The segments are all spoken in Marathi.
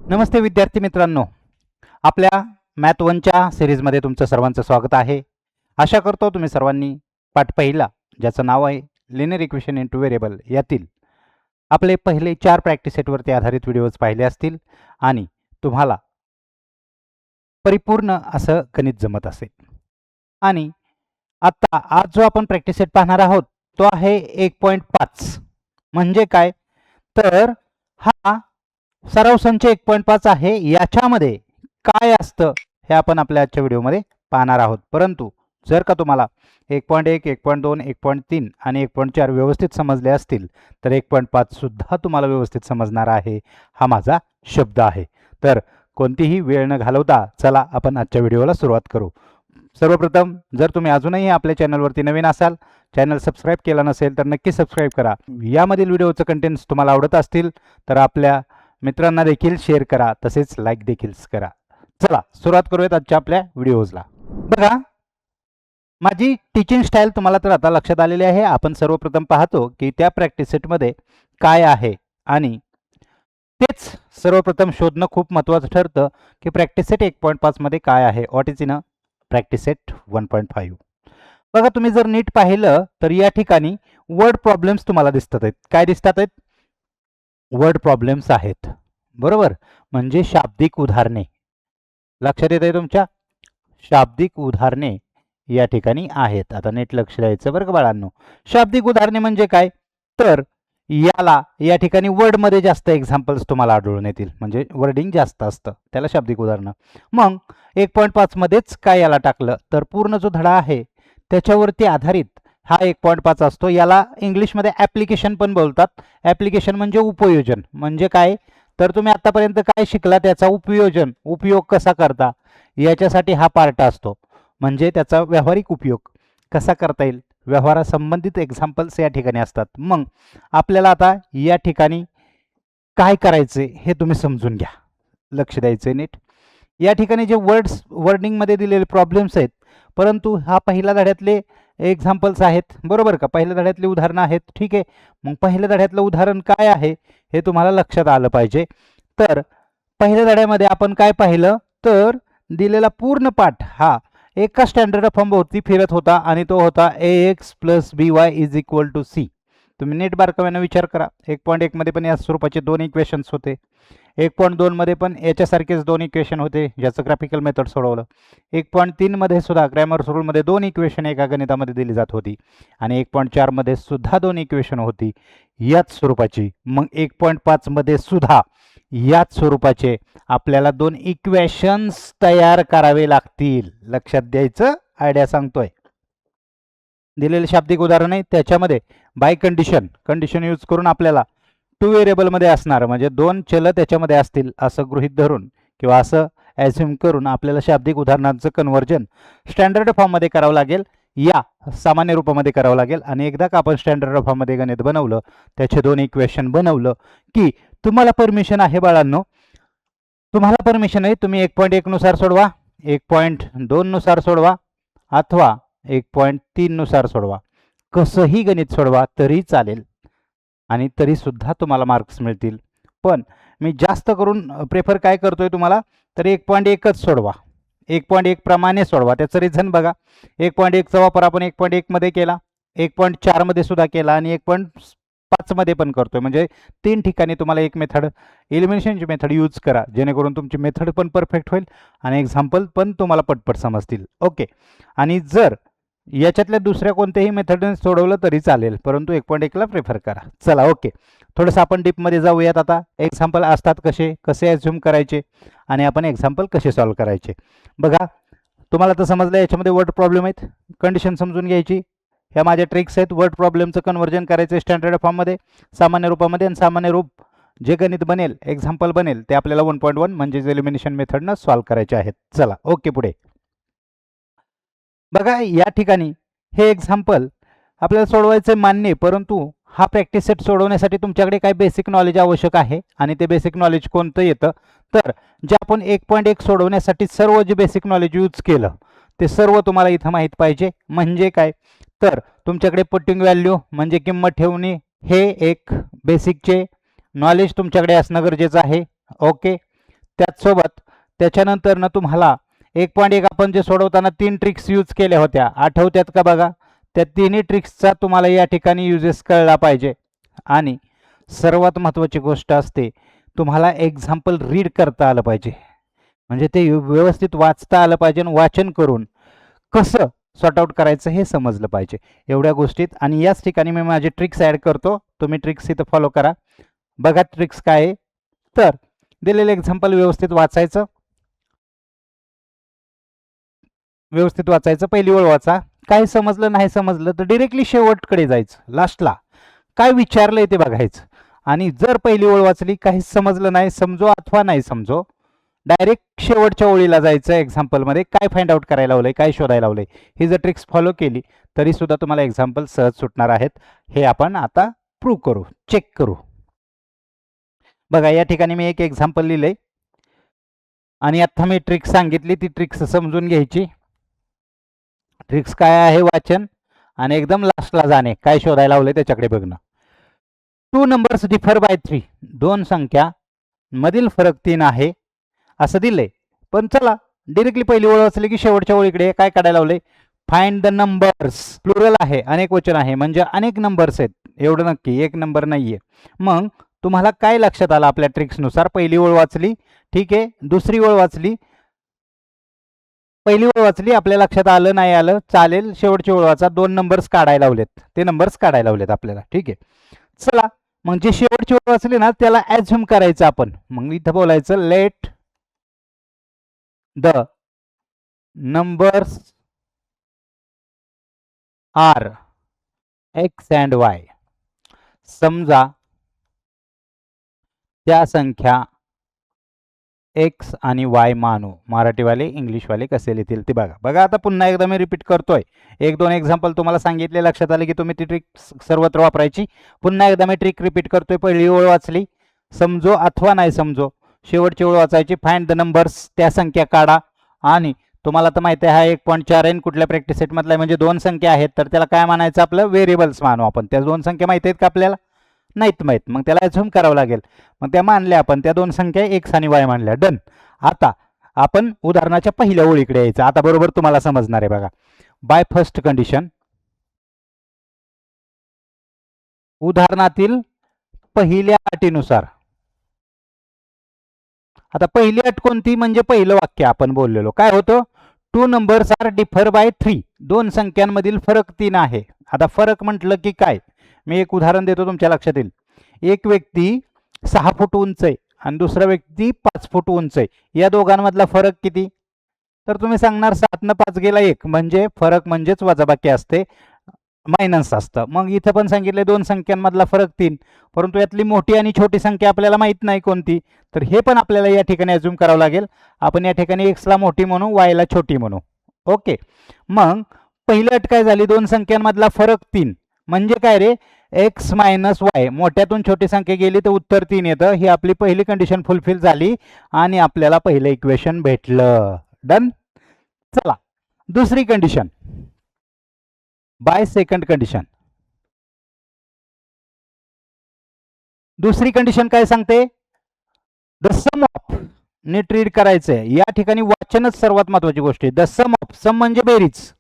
नमस्ते विद्यार्थी मित्रांनो, आपल्या मॅथ 1च्या सिरीजमध्ये तुमचं सर्वांचं स्वागत आहे. आशा करतो तुम्ही सर्वांनी पाठ पहिला, ज्याचं नाव आहे लिनियर इक्वेशन इंटू व्हेरिएबल, यातील आपले पहिले 4 प्रॅक्टिस सेटवरती आधारित व्हिडिओज पाहिले असतील आणि तुम्हाला परिपूर्ण असं गणित जमत असेल. आणि आता आज जो आपण प्रॅक्टिस सेट पाहणार आहोत तो आहे 1.5. म्हणजे काय, तर हा सराव संच 1.5 आहे. याच्यामध्ये काय असतं हे आपण आपल्या आजच्या व्हिडिओमध्ये पाहणार आहोत. परंतु जर का तुम्हाला 1.1, 1.2, 1.3 आणि 1.4 व्यवस्थित समजले असतील तर 1.5 सुद्धा तुम्हाला व्यवस्थित समजणार आहे, हा माझा शब्द आहे. तर कोणतीही वेळ न घालवता चला आपण आजच्या व्हिडिओला सुरुवात करू. सर्वप्रथम, जर तुम्ही अजूनही आपल्या चॅनलवरती नवीन असाल, चॅनल सबस्क्राईब केला नसेल तर नक्की सबस्क्राईब करा. यामधील व्हिडिओचं कंटेंट्स तुम्हाला आवडत असतील तर आपल्या मित्रांना देखील शेअर करा, तसेच लाईक देखील करा. चला सुरुवात करूयात आजच्या आपल्या व्हिडिओजला. बघा, माझी टीचिंग स्टाईल तुम्हाला तर आता लक्षात आलेली आहे. आपण सर्वप्रथम पाहतो की त्या प्रॅक्टिस सेटमध्ये काय आहे आणि तेच सर्वप्रथम शोधणं खूप महत्त्वाचं ठरतं की प्रॅक्टिस सेट 1.5 मध्ये काय आहे. What is in a practice set 1.5. बघा, तुम्ही जर नीट पाहिलं तर या ठिकाणी वर्ड प्रॉब्लेम्स तुम्हाला दिसतात आहेत. काय दिसतात आहेत? वर्ड प्रॉब्लेम्स आहेत, बरोबर. म्हणजे शाब्दिक उदाहरणे. लक्षात येत आहे तुमच्या? शाब्दिक उदाहरणे या ठिकाणी आहेत. आता नीट लक्ष द्यायचं बरं का बाळांनो. शाब्दिक उदाहरणे म्हणजे काय, तर या ठिकाणी वर्डमध्ये जास्त एक्झाम्पल्स तुम्हाला आढळून येतील. म्हणजे वर्डिंग जास्त असतं, त्याला शाब्दिक उदाहरणं. मग 1.5 मध्येच काय याला टाकलं तर पूर्ण जो धडा आहे त्याच्यावरती आधारित हा 1.5 असतो. याला इंग्लिशमध्ये ॲप्लिकेशन पण बोलतात. ॲप्लिकेशन म्हणजे उपयोजन. म्हणजे काय, तर तुम्ही आतापर्यंत काय शिकला त्याचा उपयोग कसा करता याच्यासाठी हा पार्ट असतो. म्हणजे त्याचा व्यावहारिक उपयोग कसा करता येईल, व्यवहारासंबंधित एक्झाम्पल्स या ठिकाणी असतात. मग आपल्याला आता या ठिकाणी काय करायचे हे तुम्ही समजून घ्या, लक्ष द्यायचे नीट. या ठिकाणी जे वर्डिंगमध्ये दिलेले प्रॉब्लेम्स आहेत, परंतु हा पहिल्या धड्यातले एक्झाम्पल्स आहेत, बरोबर का. पहिल्या धड्यातले उदाहरणं आहेत, ठीक आहे. मग पहिल्या धड्यातलं उदाहरण काय आहे हे तुम्हाला लक्षात आलं पाहिजे. तर पहिल्या धड्यामध्ये आपण काय पाहिलं, तर दिलेला पूर्ण पाठ हा एका स्टँडर्ड फॉर्म भोवती फिरत होता आणि तो होता ax + by = c. तुम्ही नीट बारकाव्याने विचार करा. 1.1 मध्ये पण या स्वरूपाचे 2 इक्वेशन्स होते. 1.2 मध्ये पण याच्यासारखेच 2 इक्वेशन होते, ज्याचं ग्राफिकल मेथड सोडवलं. 1.3 मध्ये सुद्धा ग्रॅमर रूलमध्ये 2 इक्वेशन एका गणितामध्ये दिली जात होती आणि 1.4 मध्ये सुद्धा 2 इक्वेशन होती याच स्वरूपाची. मग 1.5 मध्ये सुद्धा याच स्वरूपाचे आपल्याला 2 इक्वेशन्स तयार करावे लागतील. लक्षात द्यायचं, आयडिया सांगतोय. दिलेले शाब्दिक उदाहरण आहे, त्याच्यामध्ये बाय कंडिशन यूज करून आपल्याला 2 व्हेरिएबलमध्ये असणार, म्हणजे 2 चल त्याच्यामध्ये असतील असं गृहीत धरून किंवा असं ॲझ्युम करून आपल्याला शाब्दिक उदाहरणांचं कन्व्हर्जन स्टँडर्ड फॉर्ममध्ये करावं लागेल, या सामान्य रूपामध्ये करावं लागेल. आणि एकदा का आपण स्टँडर्ड फॉर्ममध्ये गणित बनवलं, त्याचे 2 इक्वेशन बनवलं की तुम्हाला परमिशन आहे बाळांनो, तुम्हाला परमिशन आहे, तुम्ही 1.1 नुसार सोडवा, 1.2 नुसार सोडवा अथवा 1.3 नुसार सोडवा. कसंही गणित सोडवा तरी चालेल आणि तरी सुद्धा तुम्हाला मार्क्स मिळतील. पण मी जास्त करून प्रेफर काय करतोय तुम्हाला, तर 1.1च सोडवा, 1.1 प्रमाणे सोडवा. त्याचं रिझन बघा, 1.1चा वापर आपण 1.1 मध्ये केला, 1.4 मध्ये सुद्धा केला आणि 1.5 मध्ये पण करतोय. म्हणजे 3 ठिकाणी तुम्हाला एक मेथड, एलिमिनेशनची मेथड यूज करा, जेणेकरून तुमची मेथड पण परफेक्ट होईल आणि एक्झाम्पल पण तुम्हाला पटपट समजतील. ओके. आणि जर याच्यातल्या दुसऱ्या कोणत्याही मेथडने सोडवलं तरी चालेल, परंतु 1.1ला प्रेफर करा. चला ओके, थोडंसं आपण डीपमध्ये जाऊयात. आता एक्झाम्पल असतात कसे ॲझ्युम करायचे आणि आपण एक्झाम्पल कसे सॉल्व्ह करायचे. बघा, तुम्हाला तर समजलं याच्यामध्ये वर्ड प्रॉब्लेम आहेत, कंडिशन समजून घ्यायची. ह्या माझ्या ट्रिक्स आहेत. वर्ड प्रॉब्लेमचं कन्व्हर्जन करायचं स्टँडर्ड फॉर्ममध्ये, सामान्य रूपामध्ये, आणि सामान्य रूप जे गणित बनेल, एक्झाम्पल बनेल, ते आपल्याला 1.1 म्हणजेच एलिमिनेशन मेथडनं सॉल्व्ह करायचे आहेत. चला ओके, पुढे बघा. या ठिकाणी हे एक्झाम्पल आपल्याला सोडवायचे मान्य, परंतु हा प्रॅक्टिस सेट सोडवण्यासाठी तुमच्याकडे काय बेसिक नॉलेज आवश्यक आहे. आणि ते बेसिक नॉलेज कोणतं येतं, तर जे आपण 1.1 सोडवण्यासाठी सर्व जे बेसिक नॉलेज यूज केलं ते सर्व तुम्हाला इथं माहीत पाहिजे. म्हणजे काय, तर तुमच्याकडे पुटिंग व्हॅल्यू म्हणजे किंमत ठेवणे, हे एक बेसिकचे नॉलेज तुमच्याकडे असणं गरजेचं आहे. ओके. त्याचसोबत त्याच्यानंतरनं तुम्हाला 1.1 आपण जे सोडवताना 3 ट्रिक्स यूज केल्या होत्या, आठवत्यात का बघा? त्या तिन्ही ट्रिक्सचा तुम्हाला या ठिकाणी युजेस कळला पाहिजे. आणि सर्वात महत्त्वाची गोष्ट असते, तुम्हाला एक्झाम्पल रीड करता आलं पाहिजे, म्हणजे ते व्यवस्थित वाचता आलं पाहिजे आणि वाचन करून कसं सॉर्ट आउट करायचं हे समजलं पाहिजे. एवढ्या गोष्टीत आणि याच ठिकाणी मी माझे ट्रिक्स ॲड करतो, तुम्ही ट्रिक्स इथं फॉलो करा. बघा ट्रिक्स काय आहे. तर दिलेलं एक्झाम्पल व्यवस्थित वाचायचं, पहिली ओळ वाचा. काय समजलं नाही समजलं तर डिरेक्टली शेवटकडे जायचं, लास्टला काय विचारलंय ते बघायचं. आणि जर पहिली ओळ वाचली, काहीच समजलं नाही, समजो अथवा नाही समजो, डायरेक्ट शेवटच्या ओळीला जायचं. एक्झाम्पलमध्ये काय फाइंड आउट करायला लावलंय, काय शोधायला लावलंय, ही जर ट्रिक्स फॉलो केली तरी सुद्धा तुम्हाला एक्झाम्पल सहज सुटणार आहेत. हे आपण आता प्रूव्ह करू, चेक करू. बघा या ठिकाणी मी एक एक्झाम्पल लिहिलंय आणि आता मी ट्रिक्स सांगितली, ती ट्रिक्स समजून घ्यायची. ट्रिक्स काय आहे, वाचन आणि एकदम लास्टला जाणे, काय शोधायला लावलंय त्याच्याकडे बघणं. 2 नंबर्स डिफर बाय 3, दोन संख्या मधील फरक 3 आहे असं दिलंय. पण चला डिरेक्टली पहिली ओळ वाचली की शेवटच्या ओळीकडे काय काढायला लावलंय, फाइंड द नंबर्स. प्लुरल आहे, अनेक वचन आहे, म्हणजे अनेक नंबर्स आहेत, एवढं नक्की, एक नंबर नाहीये. मग तुम्हाला काय लक्षात आलं आपल्या ट्रिक्सनुसार? पहिली ओळ वाचली, ठीक आहे, दुसरी ओळ वाचली, पहिली ओळ वाचली, आपल्या लक्षात आलं नाही आलं चालेल, शेवटची ओळ वाचा, 2 नंबर्स काढायला लावलेत, ते नंबर्स काढायला लावलेत आपल्याला, ठीक आहे. चला मग जे शेवटची ओळ वाचली ना त्याला ॲझ्युम करायचं आपण. मग इथं बोलायचं let the numbers are X and Y. समजा त्या संख्या एक्स आणि वाय मानू. मराठीवाले इंग्लिशवाले कसे लिहितील ते बघा. बघा आता पुन्हा एकदा मी रिपीट करतोय, 1-2 एक्झाम्पल तुम्हाला सांगितले, लक्षात आले की तुम्ही ती ट्रिक सर्वत्र वापरायची. पुन्हा एकदा मी ट्रिक रिपीट करतोय. पहिली ओळ वाचली, समजो अथवा नाही समजो, शेवटची ओळ वाचायची, फाइंड द नंबर्स, त्या संख्या काढा. आणि तुम्हाला तर माहिती आहे हा 1.4 आहे, कुठल्या प्रॅक्टिस सेटमधला आहे, म्हणजे 2 संख्या आहेत, तर त्याला काय मानायचं, आपलं व्हेरिएबल्स मानू आपण. त्या 2 संख्या माहिती आहेत का आपल्याला? नाहीत माहीत, मग त्याला ॲझ्युम करावं लागेल. मग त्या मानल्या आपण, त्या 2 संख्या एक्स आणि वाय मानल्या, डन. आता आपण उदाहरणाच्या पहिल्या ओळीकडे यायचं. आता बरोबर तुम्हाला समजणार आहे बघा. बाय फर्स्ट कंडिशन, उदाहरणातील पहिल्या अटीनुसार. आता पहिली अट कोणती, म्हणजे पहिलं वाक्य आपण बोललेलो काय होतं, 2 नंबर्स आर डिफर बाय 3, 2 संख्यांमधील फरक 3 आहे. आता फरक म्हटलं की काय, मी एक उदाहरण देतो तुमच्या लक्षात येईल. एक व्यक्ती 6 फूट उंच आहे आणि दुसरा व्यक्ती 5 फूट उंच आहे, या दोघांमधला फरक किती? तर तुम्ही सांगणार 7 न 5 गेला 1, म्हणजे फरक म्हणजेच वजाबाकी असते, मायनस असतं. मग इथं पण सांगितले 2 संख्यांमधला फरक 3, परंतु यातली मोठी आणि छोटी संख्या आपल्याला माहित नाही कोणती, तर हे पण आपल्याला या ठिकाणी अज्युम करावं लागेल. आपण या ठिकाणी एक्सला मोठी म्हणू, वायला छोटी म्हणू. ओके, मग पहिली अट काय झाली, 2 संख्यांमधला फरक 3, म्हणजे काय रे, एक्स मायनस वाय, मोठ्यातून छोटी संख्या गेली तर उत्तर 3 येतं. ही आपली पहिली कंडिशन फुलफिल झाली आणि आपल्याला पहिलं इक्वेशन भेटलं. डन. चला दुसरी कंडिशन, बाय सेकंड कंडिशन. दुसरी कंडिशन काय सांगते, द सम ऑफ, नीट रीड करायचंय या ठिकाणी, वाचनच सर्वात महत्वाची गोष्ट आहे. द सम ऑफ, सम म्हणजे बेरीज,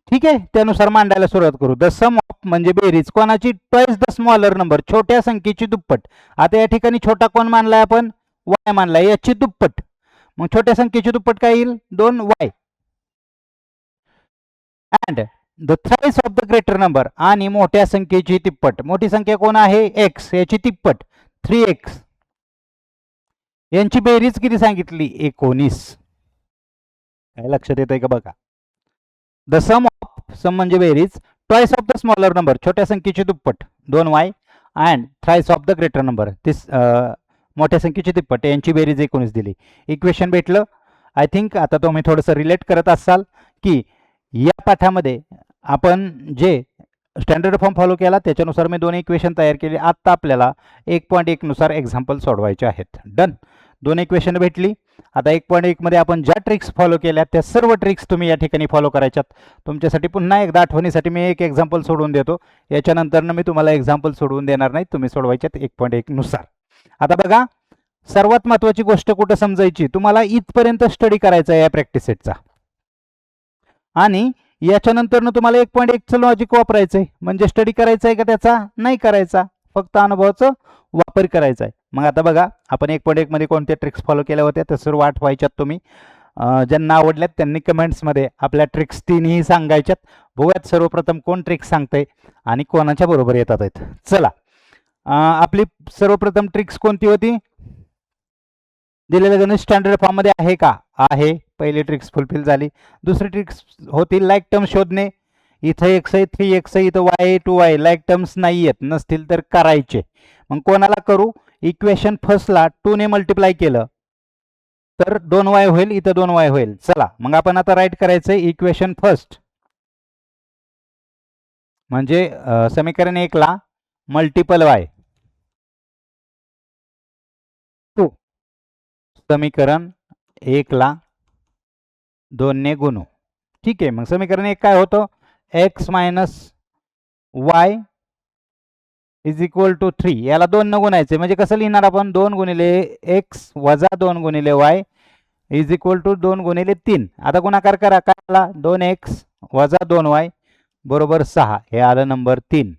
ठीक आहे, त्यानुसार मांडायला सुरुवात करू. द सम ऑफ म्हणजे बेरीज कोणाची, ट्वाइस द स्मॉलर नंबर, छोट्या संख्येची दुप्पट. आता या ठिकाणी छोटा कोण मानलाय आपण, वाय मानलाय, याची दुप्पट. मग छोट्या संख्येची दुप्पट काय येईल, 2 Y. And the thrice of the greater number, आणि मोठ्या संख्येची तिप्पट. मोठी संख्या कोण आहे, एक्स, याची तिप्पट 3x. यांची बेरीज किती सांगितली, 19. काय लक्षात येतंय का बघा. द सम ऑफ, सम म्हणजे बेरीज, twice of the smaller number, छोट्या संख्येची दुप्पट 2y, and thrice of the greater number, मोठ्या संख्येची तिप्पट, यांची बेरीज 19 दिली. इक्वेशन भेटलं. आय थिंक आता तुम्ही थोडंसं रिलेट करत असाल की या पाठामध्ये आपण जे स्टँडर्ड फॉर्म फॉलो केला त्याच्यानुसार मी 2 इक्वेशन तयार केली. आत्ता आपल्याला 1.1 नुसार एक्झाम्पल सोडवायचे आहेत. डन. 2 इक्वेशन भेटली. आता 1.1 मध्ये आपण ज्या ट्रिक्स फॉलो केल्या त्या सर्व ट्रिक्स तुम्ही या ठिकाणी फॉलो करायच्यात. तुमच्यासाठी पुन्हा एकदा आठवणीसाठी मी एक एक्झाम्पल सोडवून देतो, याच्यानंतर मी तुम्हाला एक्झाम्पल सोडवून देणार नाही, तुम्ही सोडवायच्यात 1.1 नुसार. आता बघा, सर्वात महत्वाची गोष्ट कुठं समजायची, तुम्हाला इथपर्यंत स्टडी करायचा आहे या प्रॅक्टिस सेटचा, आणि याच्यानंतर तुम्हाला 1.1चं लॉजिक वापरायचं आहे. म्हणजे स्टडी करायचा आहे का त्याचा, नाही करायचा, फक्त अनुभवाचा वापर करायचा आहे. मग आता बघा, आपण 1.1 मध्ये कोणत्या ट्रिक्स फॉलो केल्या होत्या त्या सर्व आठवायच्यात तुम्ही. ज्यांना आवडल्यात त्यांनी कमेंट्समध्ये आपल्या ट्रिक्स तिन्ही सांगायच्यात. बघूयात सर्वप्रथम कोण ट्रिक्स सांगतंय आणि कोणाच्या बरोबर येतात आहेत. चला, आपली सर्वप्रथम ट्रिक्स कोणती होती, दिलेल्या गणित स्टँडर्ड फॉर्म मध्ये आहे का, आहे, पहिली ट्रिक्स फुलफिल झाली. दुसरी ट्रिक्स होती लाईक टर्म शोधणे. इथं एक्स आहे, 3x आहे, इथं y 2y, लाईक टर्म्स नाही आहेत, नसतील तर करायचे. मग कोणाला करू, इक्वेशन फर्स्टला 2 ने मल्टिप्लाय केलं तर 2y होईल, इथं 2y होईल. चला मग आपण आता राईट करायचंय इक्वेशन फर्स्ट, म्हणजे समीकरण 1 ला मल्टिपल y, समीकरण 1 ला 2 ने गुणू. ठीक आहे, मग समीकरण 1 काय होतं, x minus Y is equal to 3. याला 2 न गुणायचे, म्हणजे कसं लिहिणार आपण, 2 गुणिले x वजा 2 गुणिले y इज इक्वल टू 2 गुणिले 3. आता गुणाकार करा, काय आला, 2x वजा 2y बरोबर 6. हे आलं नंबर 3.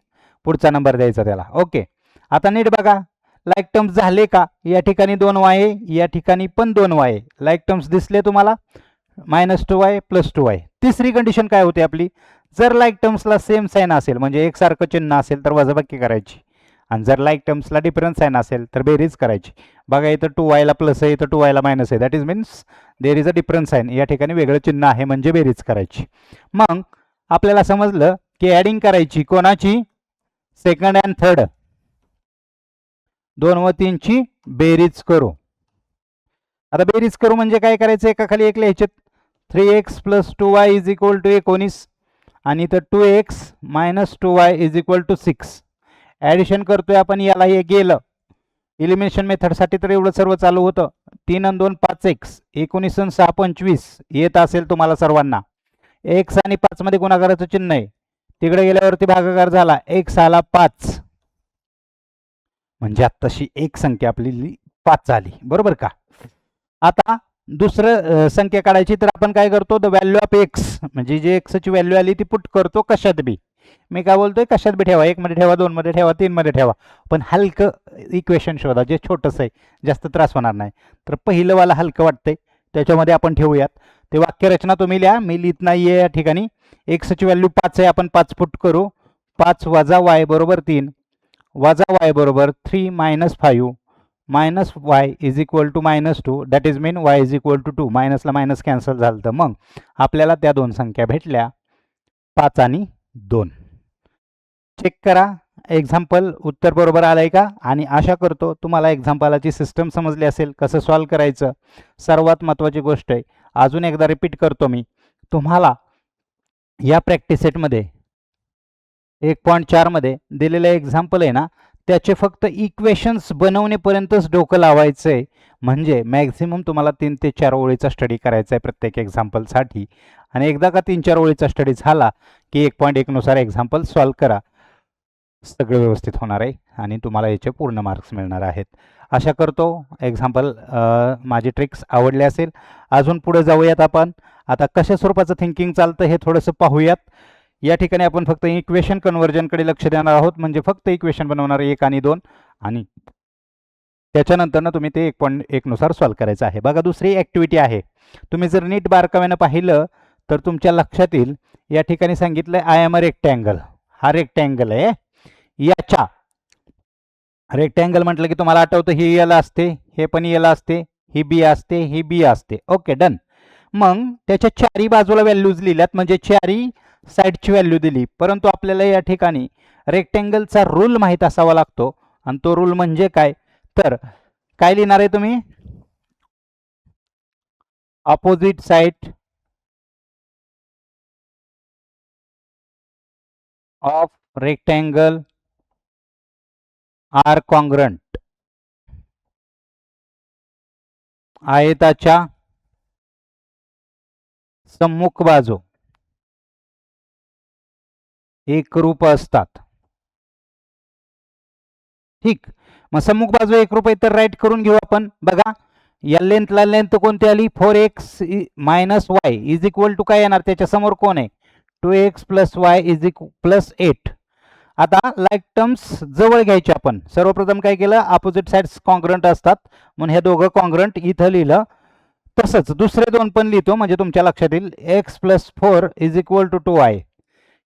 पुढचा नंबर द्यायचा त्याला. ओके, आता नीट बघा, लाईक टर्म्स झाले का, या ठिकाणी 2y आहे, या ठिकाणी पण 2y आहे. लाईक टर्म्स दिसले तुम्हाला, -2y + 2y. तिसरी कंडिशन काय होती आपली, जर लाईक टर्म्सला सेम साइन असेल, म्हणजे एक सारखं चिन्ह असेल तर वजाबाकी करायची, आणि जर लाईक टर्म्सला डिफरंट साइन असेल तर बेरीज करायची. बघा, इथं 2y ला प्लस आहे, इथं 2y ला मायनस आहे, that is means there is a different sign. या ठिकाणी वेगळं चिन्ह आहे, म्हणजे बेरीज करायची. मग आपल्याला समजलं की ऍडिंग करायची कोणाची, सेकंड अँड थर्ड, 2 व 3 ची बेरीज करू. आता बेरीज करू म्हणजे काय करायचं, एका खाली एक लिहायचे, 3x + 2y is equal to 19, आणि इथं 2x - 2y is equal to 6. Addition करतोय आपण, याला हे गेलं, इलिमिनेशन मेथडसाठी तर एवढं सर्व चालू होतं. 3 आणि 2 5x, 19 आणि 6 25 येत असेल तुम्हाला सर्वांना. x आणि 5 मध्ये गुणाकाराचं चिन्ह आहे, तिकडे गेल्यावरती भागाकार झाला, x आला 5, म्हणजे आत्ताशी एक संख्या आपली 5 झाली, बरोबर का. आता दुसरं संख्या काढायची, तर आपण काय करतो, द व्हॅल्यू ऑफ x, म्हणजे जे x ची व्हॅल्यू आली ती पुट करतो कशात बी. मी काय बोलतोय, कशात बी ठेवा, 1 मध्ये ठेवा, 2 मध्ये ठेवा, 3 मध्ये ठेवा, पण हलकं इक्वेशन शोधा, जे छोटंसं आहे, जास्त त्रास होणार नाही. तर पहिलं वाला हलकं वाटतंय, त्याच्यामध्ये आपण ठेवूयात. ते वाक्यरचना तुम्ही लिहा, मी लिहित नाहीये या ठिकाणी. x ची व्हॅल्यू 5 आहे, आपण 5 पुट करू. 5 वजा y बरोबर 3, वजा y बरोबर 3 - 5 minus y is equal to -2, that is mean y is equal to 2. मायनसला मायनस कॅन्सल झालं, तर मग आपल्याला त्या दोन संख्या भेटल्या, 5 आणि 2. चेक करा एक्झाम्पल उत्तर बरोबर आलंय का. आणि आशा करतो तुम्हाला एक्झाम्पलाची सिस्टम समजली असेल, कसं सॉल्व करायचं. सर्वात महत्त्वाची गोष्ट आहे, अजून एकदा रिपीट करतो मी तुम्हाला, या प्रॅक्टिस सेटमध्ये 1.4 मध्ये दिलेलं एक्झाम्पल आहे ना, त्याचे फक्त इक्वेशन्स बनवण्यापर्यंतच डोकं लावायचं आहे. म्हणजे मॅक्झिमम तुम्हाला 3 ते 4 ओळीचा स्टडी करायचा आहे प्रत्येक एक्झाम्पलसाठी. आणि एकदा का 3-4 ओळीचा स्टडी झाला की 1.1 नुसार एक्झाम्पल सॉल्व करा, सगळं व्यवस्थित होणार आहे आणि तुम्हाला याचे पूर्ण मार्क्स मिळणार आहेत. आशा करतो एक्झाम्पल माझी ट्रिक्स आवडले असेल. अजून पुढे जाऊयात आपण. आता कशा स्वरूपाचं थिंकिंग चालतं हे थोडंसं पाहूयात. या ठिकाणी आपण फक्त इक्वेशन कन्व्हर्जनकडे लक्ष देणार आहोत, म्हणजे फक्त इक्वेशन बनवणार 1 आणि 2, आणि त्याच्यानंतर तुम्ही ते 1.1 नुसार सॉल्व करायचं आहे. बघा, दुसरी ॲक्टिव्हिटी आहे, तुम्ही जर नीट बारकाव्यानं पाहिलं तर तुमच्या लक्षात येईल. या ठिकाणी सांगितलं आय एम अ रेक्टँगल, हा रेक्टँगल आहे. याच्या रेक्टँगल म्हटलं की तुम्हाला आठवतं, ही याला असते, हे पण याला असते, ही बी असते, ही बी असते. Okay, done. मग त्याच्या चारी बाजूला व्हॅल्यूज लिहिल्यात, म्हणजे चारी साईडची व्हॅल्यू दिली. परंतु आपल्याला या ठिकाणी रेक्टँगलचा रूल माहीत असावा लागतो, आणि तो रूल म्हणजे काय, तर काय लिहिणार आहे तुम्ही, opposite side of rectangle are congruent. आयताच्या सम्मुख बाजू एकरूप असतात. ठीक, मग सम्मुख बाजू 1 रुपये तर राईट करून घेऊ आपण. बघा या लेंथला लेंथ कोणती आली 4x minus Y is equal to काय येणार, त्याच्या समोर कोण आहे 2x plus Y is equal plus 8. आता लाईक टर्म्स जवळ घ्यायचे आपण. सर्वप्रथम काय केलं, अपोजिट साइड्स कॉन्ग्रंट असतात म्हणून हे दोघं कॉन्ग्रंट इथं लिहिलं. तसंच दुसरे दोन पण लिहितो म्हणजे तुमच्या लक्षात येईल. x plus 4 is equal to 2y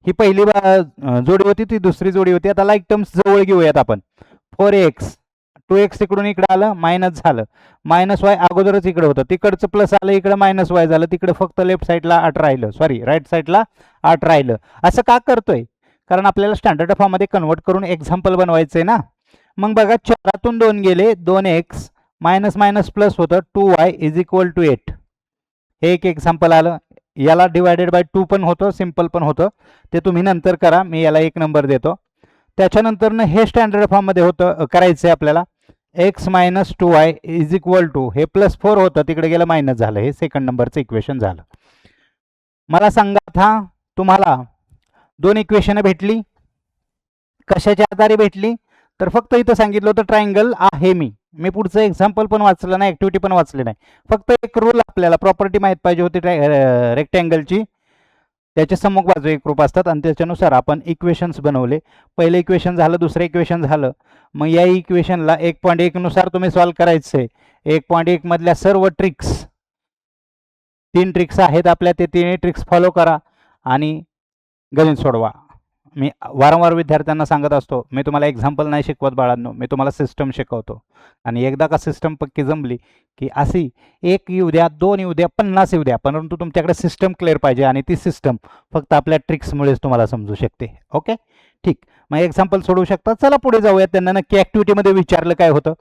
ही पहिली जोडी होती, ती दुसरी जोडी होती. आता लाईक टर्म्स जवळ घेऊयात आपण. 4x 2x इकडून इकडे आलं मायनस झालं, मायनस वाय अगोदरच इकडे होतं, तिकडचं प्लस आलं, इकडे मायनस वाय झालं, तिकडे फक्त लेफ्ट साईडला 8 राहिलं, सॉरी राईट साईडला 8 राहिलं. असं का करतोय, कारण आपल्याला स्टँडर्ड फॉर्ममध्ये कन्वर्ट करून एक्झाम्पल बनवायचंय ना. मग बघा 4तून 2 गेले 2x मायनस मायनस प्लस होतं 2y इज इक्वल टू 8. हे एक एक्झाम्पल आलं. याला डिवायडेड बाय 2 पण होतं, सिम्पल पण होतं, ते तुम्ही नंतर करा, मी याला 1 नंबर देतो. त्याच्यानंतर हे स्टँडर्ड फॉर्ममध्ये होतं करायचं आहे आपल्याला. x minus 2y is equal to हे प्लस 4 होतं, तिकडे गेलं मायनस झालं, हे सेकंड नंबरचं इक्वेशन झालं. मला सांगा आता तुम्हाला दोन इक्वेशन भेटली, कशाच्या आधारे भेटली, तर फक्त इथं सांगितलं होतं ट्रायंगल आहे. मी पुढचं एक्झाम्पल पण वाचलं नाही, ॲक्टिव्हिटी पण वाचली नाही. फक्त एक रूल आपल्याला प्रॉपर्टी माहीत पाहिजे होती रेक्टँगलची. त्याचे सम्मुख बाजू एकरूप असतात आणि त्याच्यानुसार आपण इक्वेशन्स बनवले. पहिलं इक्वेशन झालं, दुसरं इक्वेशन झालं. मग या इक्वेशनला 1.1 नुसार तुम्ही सॉल्व करायचंय. 1.1 मधल्या सर्व ट्रिक्स, 3 ट्रिक्स आहेत आपल्या, ते 3 ट्रिक्स फॉलो करा आणि गणित सोडवा. मी वारंवार विद्यार्थ्यांना सांगत असतो, मी तुम्हाला एक्झाम्पल नाही शिकवत बाळांनो, मी तुम्हाला सिस्टम शिकवतो. आणि एकदा का सिस्टम पक्की जमली की अशी 1 येऊ द्या, 2 येऊ द्या, 50 येऊ द्या, परंतु तुमच्याकडे सिस्टम क्लिअर पाहिजे आणि ती सिस्टम फक्त आपल्या ट्रिक्समुळेच तुम्हाला समजू शकते. ओके ठीक, मग एक्झाम्पल सोडवू शकता. चला पुढे जाऊयात. त्यांना नक्की ॲक्टिव्हिटीमध्ये विचारलं काय होतं,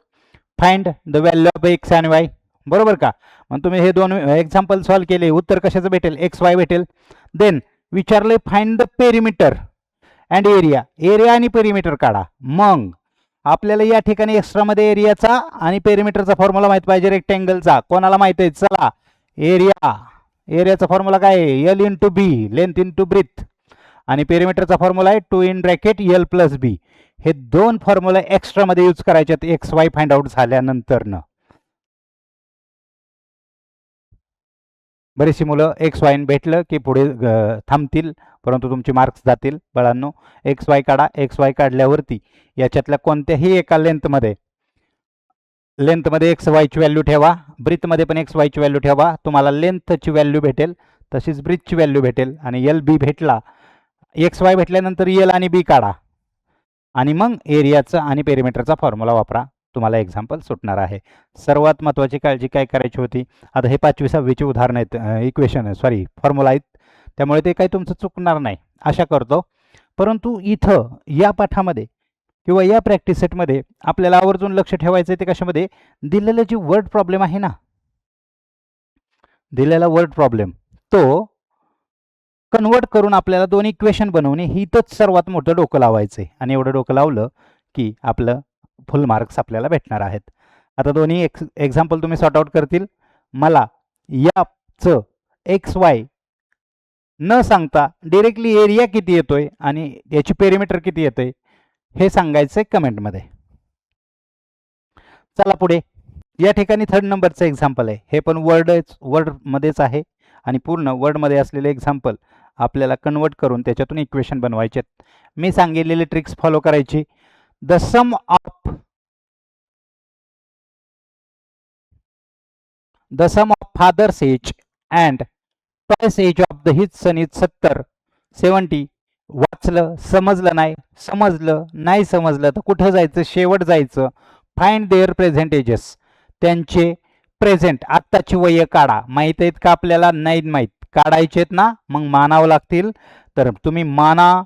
find the value of x आणि y, बरोबर का. मग तुम्ही हे दोन एक्झाम्पल सॉल्व केले, उत्तर कशाचं भेटेल, एक्स वाय भेटेल. देन विचारले find the perimeter and area, area आणि पेरिमीटर काढा. मग आपल्याला या ठिकाणी एक्स्ट्रामध्ये एरियाचा आणि पेरिमीटरचा फॉर्म्युला माहित पाहिजे रेक्टँगलचा. कोणाला माहित आहे, चला एरियाचा फॉर्म्युला काय आहे, एल इंटू बी, लेंथ इंटू ब्रीथ, आणि पेरिमीटरचा फॉर्म्युला आहे 2 इन ब्रॅकेट एल प्लस बी. हे दोन फॉर्म्युला एक्स्ट्रामध्ये यूज करायचे एक्स वाय फाइंड आउट झाल्यानंतरनं. बरीचशी मुलं एक्स वाय भेटलं की पुढे थांबतील, परंतु तुमचे मार्क्स जातील. बाळांनो एक्स वाय काढा. एक्स वाय काढल्यावरती याच्यातल्या कोणत्याही एका लेंथमध्ये एक्स वायची व्हॅल्यू ठेवा, ब्रीथमध्ये पण एक्स वायची व्हॅल्यू ठेवा. तुम्हाला लेंथची व्हॅल्यू भेटेल, तशीच ब्रीथची व्हॅल्यू भेटेल. आणि एल बी भेटला, एक्स वाय भेटल्यानंतर एल आणि बी काढा आणि मग एरियाचं आणि पेरिमीटरचा फॉर्म्युला वापरा. तुम्हाला एक्झाम्पल सुटणार आहे. सर्वात महत्त्वाची काळजी काय करायची होती, आता हे 5वी 6वीची उदाहरणं आहेत, इक्वेशन सॉरी फॉर्म्युला आहेत, त्यामुळे ते काही तुमचं चुकणार नाही आशा करतो. परंतु इथं या पाठामध्ये किंवा या प्रॅक्टिस सेटमध्ये आपल्याला आवर्जून लक्ष ठेवायचं आहे ते कशामध्ये, दिलेलं जी वर्ड प्रॉब्लेम आहे ना, दिलेला वर्ड प्रॉब्लेम तो कन्वर्ट करून आपल्याला दोन इक्वेशन बनवणे, हिथंच सर्वात मोठं डोकं लावायचं आहे. आणि एवढं डोकं लावलं की आपलं फुल मार्क्स आपल्याला भेटणार आहेत. आता दोन्ही एक्झाम्पल तुम्ही सॉर्ट आउट करतील. मला याचं एक्स वाय न सांगता डिरेक्टली एरिया किती येतोय आणि याची पेरिमीटर किती येतोय हे सांगायचं आहे कमेंटमध्ये. चला पुढे. या ठिकाणी 3rd नंबरचं एक्झाम्पल आहे. हे पण वर्डमध्येच आहे आणि पूर्ण वर्डमध्ये असलेले एक्झाम्पल आपल्याला कन्वर्ट करून त्याच्यातून इक्वेशन बनवायचे. मी सांगितलेले ट्रिक्स फॉलो करायची. The sum of father's age and twice age of the his son is 70. वाचलं, समजलं नाही, समजलं नाही समजलं तर कुठं जायचं, शेवट जायचं. फाइंड देअर प्रेझेंट एजेस, त्यांचे प्रेझेंट आत्ताची वय काढा. माहीत आहेत का आपल्याला, नाही माहीत, काढायचे आहेत ना, मग मानावं लागतील. तर तुम्ही माना.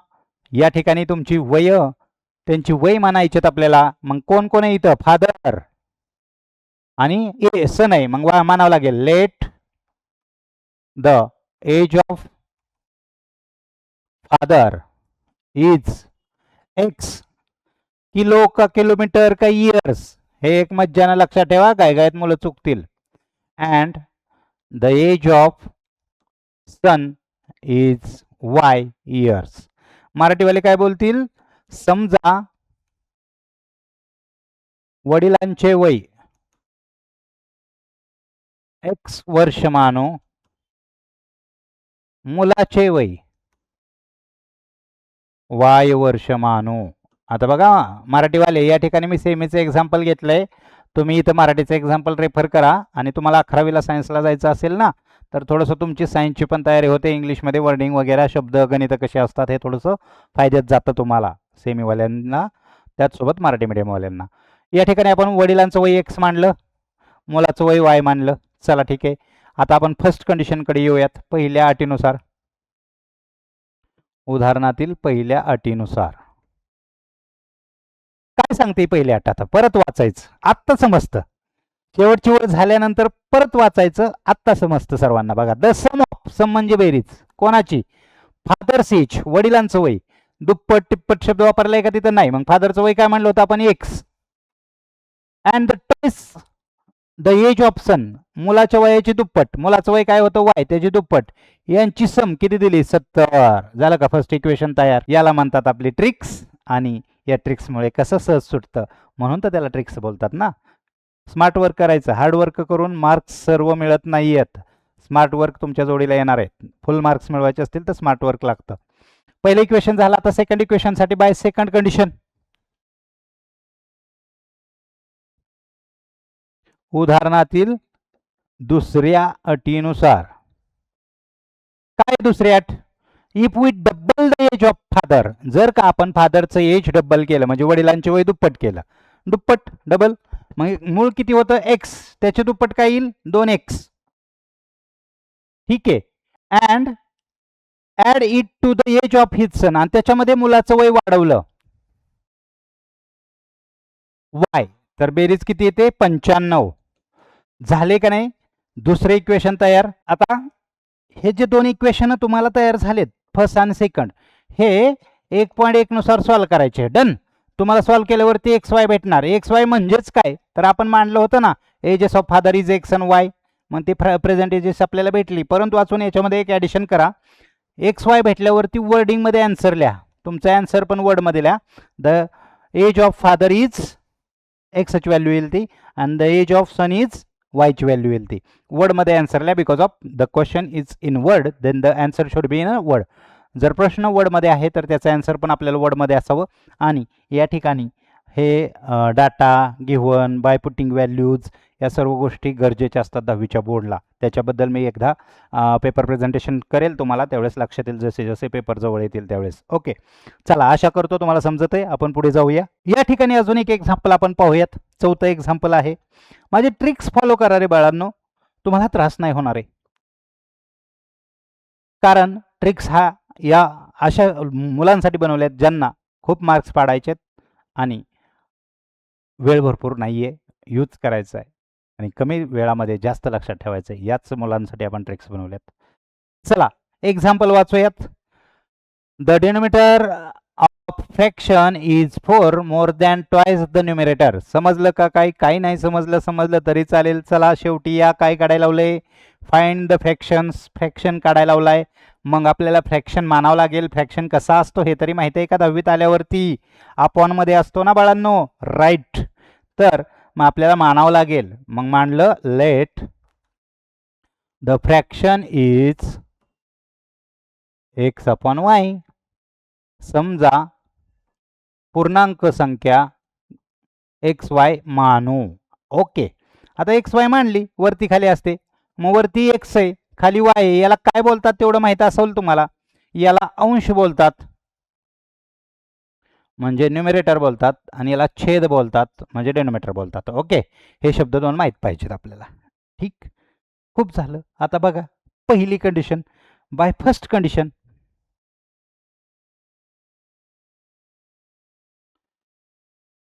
या ठिकाणी तुमची वय, त्यांची वय मानायचेत आपल्याला. मग कोण कोण आहे इथं, फादर आणि सन आहे, मग मानावं लागेल. Let the age of father is x. Kilo का किलोमीटर का इयर्स, हे एक मज्जानं लक्षात ठेवा, गायत मुलं चुकतील. And the age of son is y years. मराठीवाले काय बोलतील, समजा वडिलांचे वय x वर्ष मानू, मुलाचे वय y वर्ष मानू. आता बघा मराठीवाले, या ठिकाणी मी सेमीचं एक्झाम्पल घेतलंय. तुम्ही इथं मराठीचं एक्झाम्पल रेफर करा. आणि तुम्हाला 11वीला सायन्सला जायचं असेल ना, तर थोडंसं तुमची सायन्सची पण तयारी होते. इंग्लिशमध्ये वर्डिंग वगैरे, शब्द गणित कसे असतात हे थोडंसं फायद्यात जातं तुम्हाला सेमीवाल्यांना, त्याचसोबत मराठी मीडियमवाल्यांना. या ठिकाणी आपण वडिलांचं वय x मानलं, मुलाचं वय y मानलं. चला ठीक आहे. आता आपण फर्स्ट कंडिशनकडे येऊयात. पहिल्या अटीनुसार, उदाहरणातील पहिल्या अटीनुसार काय सांगते पहिली अट? आता परत वाचायचं, आत्ता समजतं. शेवटची वेळ झाल्यानंतर परत वाचायचं, आत्ता समजतं सर्वांना. बघा, द सम ऑफ, सम म्हणजे बेरीज कोणाची? फादर्स एज, वडिलांचं वय. दुप्पट टिप्पट शब्द वापरलाय का तिथं? नाही. मग फादरचं वय काय म्हणलं होतं आपण? X. And the twice the age of son, मुलाच्या वयाची दुप्पट. मुलाचं वय काय होतं? वाय, त्याची दुप्पट. यांची सम किती दिली? 70. झालं का? फर्स्ट इक्वेशन तयार. याला म्हणतात आपली ट्रिक्स. आणि या ट्रिक्समुळे कसं सहज सुटतं, म्हणून तर त्याला ट्रिक्स बोलतात ना. स्मार्ट वर्क करायचं, हार्ड वर्क करून मार्क्स सर्व मिळत नाही आहेत. स्मार्ट वर्क तुमच्या जोडीला येणार आहे. फुल मार्क्स मिळवायचे असतील तर स्मार्ट वर्क लागतं. पहिलं इक्वेशन झालं. आता सेकंड इक्वेशनसाठी बाय सेकंड कंडिशन, उदाहरणातील दुसऱ्या अटीनुसार. काय दुसरी अट? If we double the age of father, जर का आपण फादरचं एज डबल केलं, म्हणजे वडिलांचे वय दुप्पट केलं. दुप्पट डबल, मग मूळ किती होतं? एक्स, त्याचे दुप्पट काय येईल? 2x. ठीक आहे. And add it to the age of his son, आणि त्याच्यामध्ये मुलाचं वय वाढवलं, y. तर बेरीज किती येते? 95. झाले का नाही? दुसरे इक्वेशन तयार. आता हे जे दोन इक्वेशन तुम्हाला तयार झालेत, फर्स्ट आणि सेकंड, हे 1.1 नुसार सॉल्व्ह करायचे. डन. तुम्हाला सॉल्व्ह केल्यावरती एक्स वाय भेटणार. एक्स वाय म्हणजेच काय? तर आपण मांडलं होतं ना, ages of father is X and Y. मग ते प्रेझेंट एजेस आपल्याला भेटली. परंतु वाचून याच्यामध्ये एक ॲडिशन करा. एक्स वाय भेटल्यावरती वर्डिंगमध्ये आन्सर लिहा. तुमचा आन्सर पण वर्डमध्ये लिहा. The age of father is एक्सची व्हॅल्यू येईल ती, and the age of son is वायची व्हॅल्यू येईल ती. वर्डमध्ये आन्सर लिहा. Because of the question is in word, then the answer should be in a word. जर प्रश्न वर्डमध्ये आहे तर त्याचं आन्सर पण आपल्याला वर्डमध्ये असावं. आणि या ठिकाणी हे data given by putting values, या सर्व गोष्टी गरजेच्या असतात 10वीच्या बोर्डला. त्याच्याबद्दल मी एकदा पेपर प्रेझेंटेशन करेल तुम्हाला, त्यावेळेस लक्षात येईल, जसे जसे पेपर जवळ येतील त्यावेळेस. ओके, चला, आशा करतो तुम्हाला समजत आहे. आपण पुढे जाऊया. या ठिकाणी अजून एक एक्झाम्पल आपण पाहूयात. चौथं एक्झाम्पल आहे. माझे ट्रिक्स फॉलो करा रे बाळांनो, तुम्हाला त्रास नाही होणार आहे. कारण ट्रिक्स हा या अशा मुलांसाठी बनवल्यात ज्यांना खूप मार्क्स पाडायचे आणि वेळ भरपूर नाही आहे, यूज करायचा आहे आणि कमी वेळामध्ये जास्त लक्षात ठेवायचं आहे. याच मुलांसाठी आपण ट्रिक्स बनवल्यात. चला, एक्झाम्पल वाचूयात. The denominator of fraction is 4 more than twice the numerator. समजलं का? काही नाही समजलं, समजलं तरी चालेल. चला, शेवटी या काय काढायला लावलंय? फाइंड द फ्रॅक्शन्स, फ्रॅक्शन काढायला लावलाय. मग आपल्याला फ्रॅक्शन मानावं लागेल. फ्रॅक्शन कसा असतो हे तरी माहिती आहे का? 10वीत आल्यावरती अपॉन मध्ये असतो ना बाळांनो, राईट. तर मग आपल्याला मानावं लागेल. मग मांडलं, let the fraction is x upon Y. समजा पूर्णांक संख्या एक्स वाय मानू. ओके, आता एक्स वाय मांडली, वरती खाली असते. मग वरती एक्स आहे, खाली वाय आहे. याला काय बोलतात तेवढं माहिती असेल तुम्हाला. याला अंश बोलतात, म्हणजे न्यूमरेटर बोलतात, आणि याला छेद बोलतात, म्हणजे डेनोमिनेटर बोलतात. ओके, हे शब्द दोन माहीत पाहिजेत आपल्याला. ठीक, खूप झालं. आता बघा पहिली कंडिशन बाय फर्स्ट कंडिशन.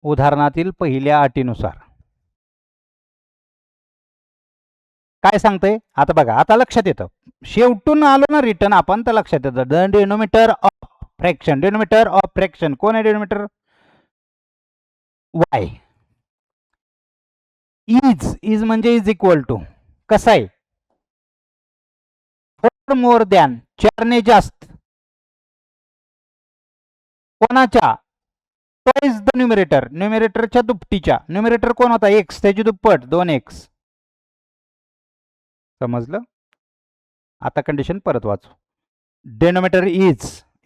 उदाहरणातील पहिल्या अटीनुसार काय सांगतंय? आता बघा, आता लक्षात येतं. शेवटून आलो ना रिटर्न आपण, तर लक्षात येतं. The denominator of fraction, denominator of fraction कोण आहे? Denominator y. इज म्हणजे इज इक्वल टू, कसं आहे? 4 मोर दॅन, 4 ने जास्त. कोणाच्या? ट्वाइस द न्यूमरेटर, न्यूमरेटरच्या दुपटीच्या. न्यूमरेटर कोण होता? एक्स, त्याची दुप्पट 2x. समजलं? आता कंडिशन परत वाचू. डेनोमिनेटर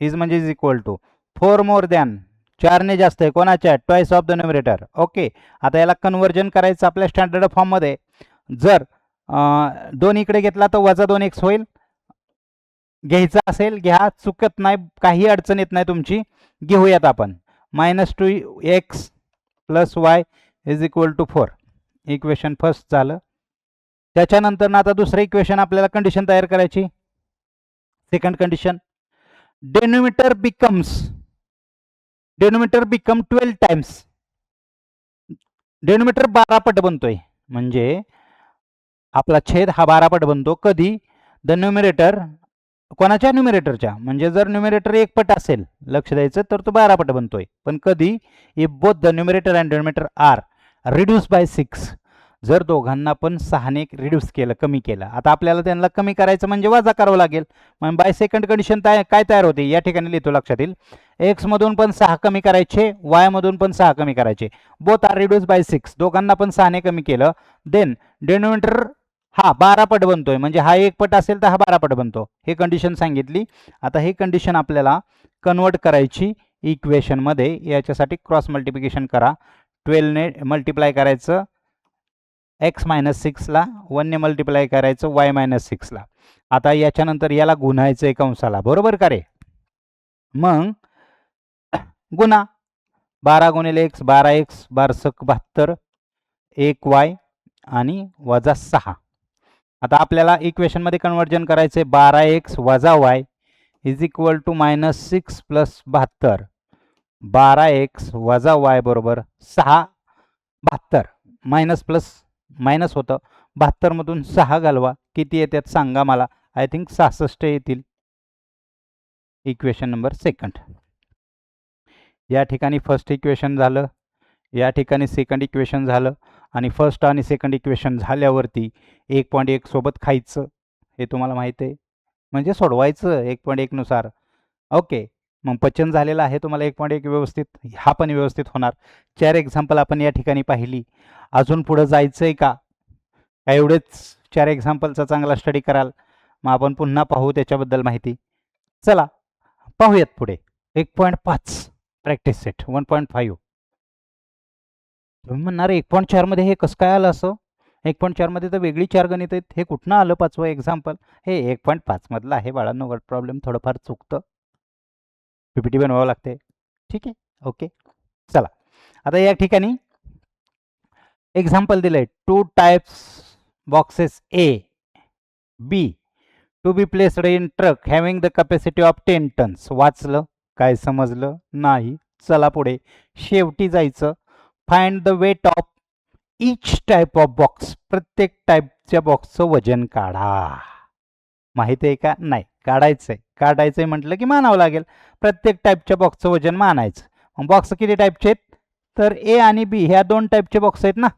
इज म्हणजे is equal to 4 more than, 4 ने जास्त आहे कोणाच्या? Twice of the numerator. Okay, आता याला कन्वर्जन करायचं आपल्या स्टँडर्ड फॉर्ममध्ये. जर 2 इकडे घेतला तर वजा 2x होईल. घ्यायचा असेल घ्या, चुकत नाही, काही अडचण येत नाही तुमची. घेऊयात आपण. -2x + y is equal to 4. Equation first झालं. त्याच्यानंतर आता दुसरं इक्वेशन आपल्याला कंडिशन तयार करायची. Second condition, denominator become 12 times. Denominator 12 पट बनतोय, म्हणजे आपला छेद हा 12 पट बनतो. कधी? द न्यूमरेटर, कोणाच्या? न्यूमरेटरच्या. म्हणजे जर न्यूमरेटर 1 पट असेल, लक्ष द्यायचं, तर तो 12 पट बनतोय. पण कधी? If both the numerator and denominator are reduce by 6. जर दोघांना पण 6 ने रिड्यूस केलं, कमी केलं. आता आपल्याला त्यांना कमी करायचं म्हणजे वजा करावं लागेल. मग बाय सेकंड कंडिशन काय तयार होते? या ठिकाणी लिहितो, लक्षात येईल. एक्स मधून पण 6 कमी करायचे, वाय मधून पण 6 कमी करायचे. बोथ आर रिड्यूस बाय 6, दोघांना पण 6 ने कमी केलं. देन डिनोमिनेटर हा 12 पट बनतोय, म्हणजे हा 1 पट असेल तर हा 12 पट बनतो. हे कंडिशन सांगितली. आता हे कंडिशन आपल्याला कन्वर्ट करायची इक्वेशनमध्ये. याच्यासाठी क्रॉस मल्टिप्लिकेशन करा. 12 ने मल्टिप्लाय करायचं x - 6 ला, 1 ने मल्टिप्लाय करायचं y - 6 ला. आता याच्यानंतर याला गुणायचं कंसाला, बरोबर का रे? मग गुणा. 12 × x 12x, 12 72, 1y आणि वजा 6. आता आपल्याला इक्वेशनमध्ये कन्वर्जन करायचे. 12x - y is equal to -6 + 72. 12x - y बरोबर 6. 72 मायनस प्लस मायनस होतं. 72 मधून 6 घालवा. किती येतात सांगा मला? आय थिंक 66 येतील. Equation number second. या ठिकाणी फर्स्ट इक्वेशन झालं, या ठिकाणी सेकंड इक्वेशन झालं. आणि फर्स्ट आणि सेकंड इक्वेशन झाल्यावरती 1.1 सोबत खायचं, हे तुम्हाला माहिती आहे. म्हणजे सोडवायचं 1.1 नुसार. ओके, मग पचन झालेलं आहे तुम्हाला 1.1 व्यवस्थित. हा पण व्यवस्थित होणार. 4 एक्झाम्पल आपण या ठिकाणी पाहिली. अजून पुढं जायचं आहे का? एवढेच 4 एक्झाम्पलचा चांगला स्टडी कराल, मग आपण पुन्हा पाहू त्याच्याबद्दल माहिती. चला पाहूयात पुढे. 1.5 प्रॅक्टिस सेट 1.5. तुम्ही म्हणणार 1.4 मध्ये हे कसं काय आलं? असं 1.4 मध्ये तर वेगळी 4 गणित आहेत, हे कुठनं आलं 5वं एक्झाम्पल? हे 1.5 मधलं आहे बाळांनो. वर्ड प्रॉब्लेम थोडंफार चुकतं, पीपीटी बनवावं लागते. ठीक आहे, ओके. चला आता या ठिकाणी एक्झाम्पल दिलंय. 2 types boxes A, B to be placed in truck having the capacity of 10 tons. वाचलं? काय समजलं नाही? चला पुढे. शेवटी जायचं. Find the weight of each type of box. प्रत्येक टाईपच्या बॉक्सचं वजन काढा. माहिती आहे का? नाही काढायचंय. काढायचंय म्हटलं की मानावं लागेल. प्रत्येक टाईपच्या बॉक्सचं वजन मानायचं. मग बॉक्स किती टाईपचे आहेत? तर ए आणि बी ह्या 2 टाईपचे बॉक्स आहेत ना.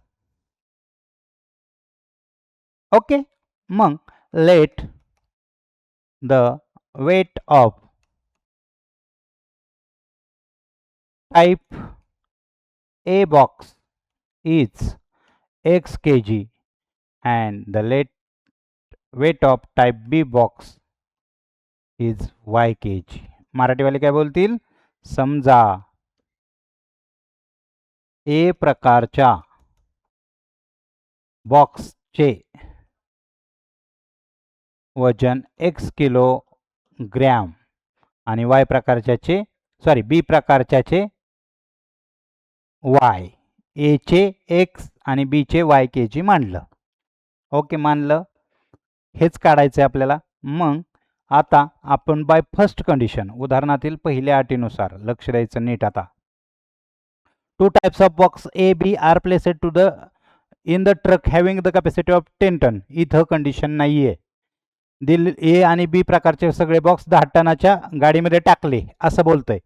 ओके, मग let the weight of type A box is x kg and the weight of type B box is y kg. मराठीवाले काय बोलतील? समजा A प्रकारच्या बॉक्सचे वजन x किलोग्रॅम आणि y प्रकारच्याचे B प्रकारच्याचे y, ए चे x आणि बी चे y kg मानलं. ओके, मानलं. हेच काढायचं आपल्याला. मग आता आपण बाय फर्स्ट कंडिशन, उदाहरणातील पहिल्या अटीनुसार लक्ष द्यायचं नीट. आता 2 types of box A, B are placed to the in the truck having the capacity of 10 ton. इथं कंडिशन नाहीये. दिल ए आणि बी प्रकारचे सगळे बॉक्स 10 टनाच्या गाडीमध्ये टाकले असं बोलतंय.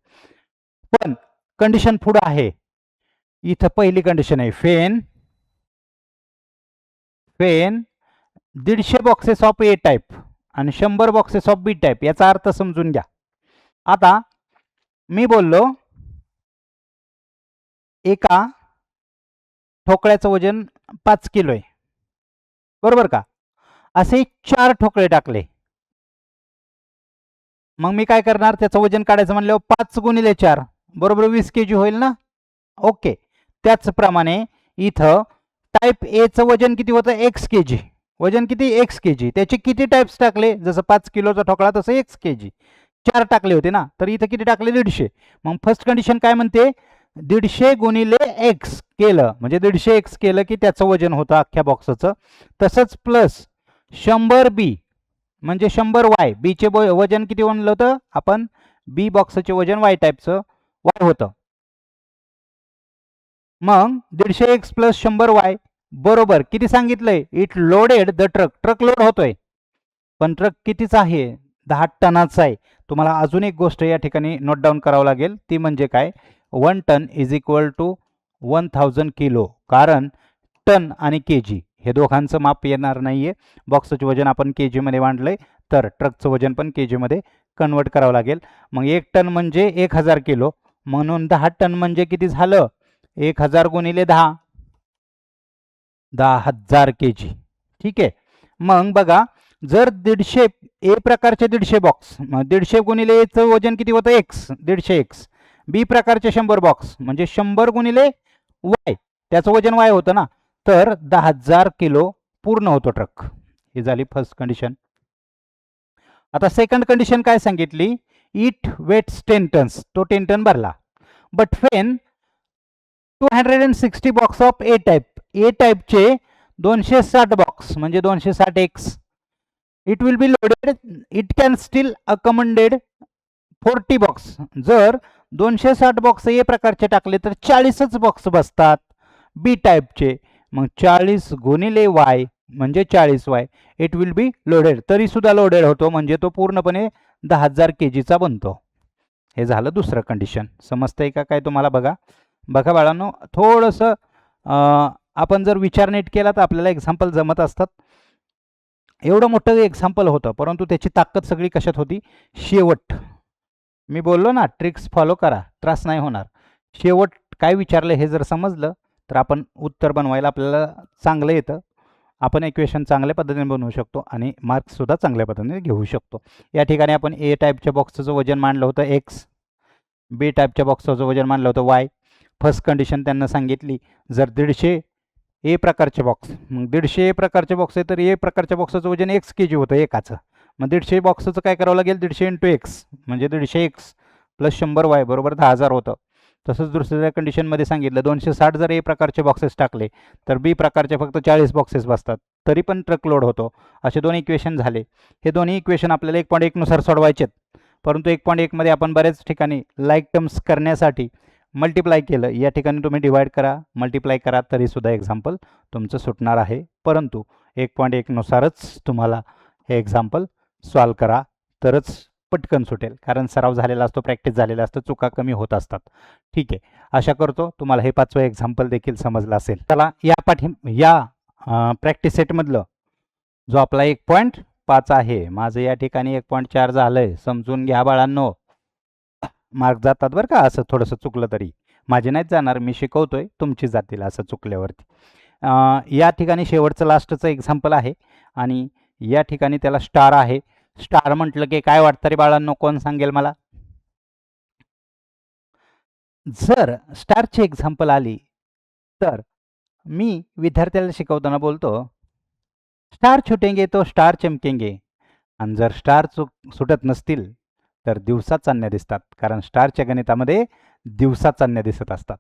पण कंडिशन पुढे आहे. इथं पहिली कंडिशन आहे फेन 150 बॉक्सेस ऑफ ए टाइप आणि 100 बॉक्सेस ऑफ बी टाइप. याचा अर्थ समजून घ्या. आता मी बोललो एका ठोकळ्याचं वजन 5 किलो आहे, बरोबर का? असे 4 ठोकळे टाकले, मग मी काय करणार, त्याचं वजन काढायचं म्हणल्यावर 5 गुणिले 4 बरोबर 20 kg होईल ना. ओके. त्याचप्रमाणे इथं टाईप एचं वजन किती होतं, x kg. वजन किती, x kg. त्याचे किती टाइप्स टाकले, जसं 5 किलोचा ठोकळा तसं x kg 4 टाकले होते ना, तर इथं किती टाकले, 150. मग फर्स्ट कंडिशन काय म्हणते, 150 गुणिले x केलं म्हणजे 150x केलं की त्याचं वजन होतं अख्ख्या बॉक्सचं. तसंच प्लस 100 बी म्हणजे 100 वाय, बीचे वजन किती म्हणलं होतं आपण, बी बॉक्सचे वजन वाय टाईपचं वाय होतं. मग 150x प्लस 100 वाय बरोबर किती सांगितलंय, it loaded the truck. Truck load होतोय, पण ट्रक कितीचा आहे, 10 टनाचा आहे. तुम्हाला अजून एक गोष्ट या ठिकाणी नोट डाऊन करावं लागेल, ती म्हणजे काय, 1 ton is equal to 1000 kilo. कारण टन आणि केजी हे दोघांचं माप येणार नाहीये. बॉक्सचं वजन आपण केजी मध्ये मांडलंय, तर ट्रकचं वजन पण केजी मध्ये कन्वर्ट करावं लागेल. मग 1 टन म्हणजे 1000 किलो, म्हणून 10 टन म्हणजे किती झालं, 1000 गुणिले 10, 10,000 केजी. ठीक आहे. मग बघा, जर 150 ए प्रकारचे 150 बॉक्स, 150 गुणिले एचं वजन किती होतं, एक्स, 150x. बी प्रकारचे 100 बॉक्स म्हणजे 100 गुणिले वाय, त्याचं वजन वाय होतं ना, तर 10,000 किलो पूर्ण होतो ट्रक. ही झाली फर्स्ट कंडिशन. आता सेकंड कंडिशन काय सांगितली, इट वेट्स 10 टन्स, तो 10 टन भरला. But when 260 box of A type, A टाईपचे 260 बॉक्स म्हणजे 260x, it will be loaded, it can still accommodate 40 box. जर 260 बॉक्स ए प्रकारचे टाकले तर 40च बॉक्स बसतात बी टाईपचे. मग 40 गुणिले वाय म्हणजे 40 Y, it will be loaded, तरी सुद्धा लोडेड होतो, म्हणजे तो पूर्णपणे 10,000 केजीचा बनतो. हे झालं दुसरं कंडिशन. समजतंय का काय तुम्हाला? बघा बघा बाळांनो, थोडंसं आपण जर विचार नीट केला तर आपल्याला एक्झाम्पल जमत असतात. एवढं मोठं एक्झाम्पल होतं, परंतु त्याची ताकद सगळी कशात होती, शेवट. मी बोललो ना, ट्रिक्स फॉलो करा, त्रास नाही होणार. शेवट काय विचारलं हे जर समजलं तर आपण उत्तर बनवायला आपल्याला चांगलं येतं. आपण इक्वेशन चांगल्या पद्धतीने बनवू शकतो आणि मार्क्ससुद्धा चांगल्या पद्धतीने घेऊ शकतो. या ठिकाणी आपण ए टाईपच्या बॉक्सचं वजन मांडलं होतं एक्स, बी टाईपच्या बॉक्सचं वजन मांडलं होतं वाय. फर्स्ट कंडिशन त्यांना सांगितली, जर 150 ए प्रकारचे बॉक्स, मग 150 ए प्रकारचे बॉक्स आहे तर ए प्रकारच्या बॉक्सचं वजन x kg होतं एकाचं. मग 150 बॉक्सचं काय करावं लागेल, 150 इंटू एक्स म्हणजे 150x प्लस 100 वाय बरोबर 10,000 होतं. तसंच दुसऱ्या कंडिशनमध्ये सांगितलं, 260 जर ए प्रकारचे बॉक्सेस टाकले तर बी प्रकारचे फक्त 40 बॉक्सेस बसतात, तरी पण ट्रक लोड होतो. असे दोन इक्वेशन झाले. हे दोन्ही इक्वेशन आपल्याला 1.1 नुसार सोडवायचेत, परंतु 1.1 मध्ये आपण बऱ्याच ठिकाणी लाईक टर्म्स करण्यासाठी मल्टिप्लाय केलं. या ठिकाणी तुम्ही डिवाइड करा, मल्टिप्लाय करा, तरीसुद्धा एक्झाम्पल तुमचं सुटणार आहे. परंतु 1.1 नुसारच तुम्हाला हे एक्झाम्पल सॉल्व करा, तरच पटकन सुटेल, कारण सराव झालेला असतो, प्रॅक्टिस झालेला असतो, चुका कमी होत असतात. ठीक आहे, आशा करतो तुम्हाला हे 5वं एक्झाम्पल देखील समजलं असेल. चला, या प्रॅक्टिस सेटमधलं जो आपला 1.5 आहे, माझं या ठिकाणी 1.4 झालंय, समजून घ्या बाळांनो. मार्क जातात बरं का, असं थोडंसं चुकलं तरी. माझे नाहीच जाणार, मी शिकवतोय, तुमची जातील असं चुकल्यावरती. या ठिकाणी शेवटचं लास्टचं एक्झाम्पल आहे आणि या ठिकाणी त्याला स्टार आहे. स्टार म्हटलं की काय वाटतं रे बाळांनो, कोण सांगेल मला? जर स्टारची एक्झाम्पल आली तर मी विद्यार्थ्याला शिकवताना बोलतो, स्टार छुटेंगे तो स्टार चमकेंगे. आणि जर स्टार सुटत नसतील तर दिवसा चांदण्या दिसतात, कारण स्टारच्या गणितामध्ये दिवसा चांदण्या दिसत असतात.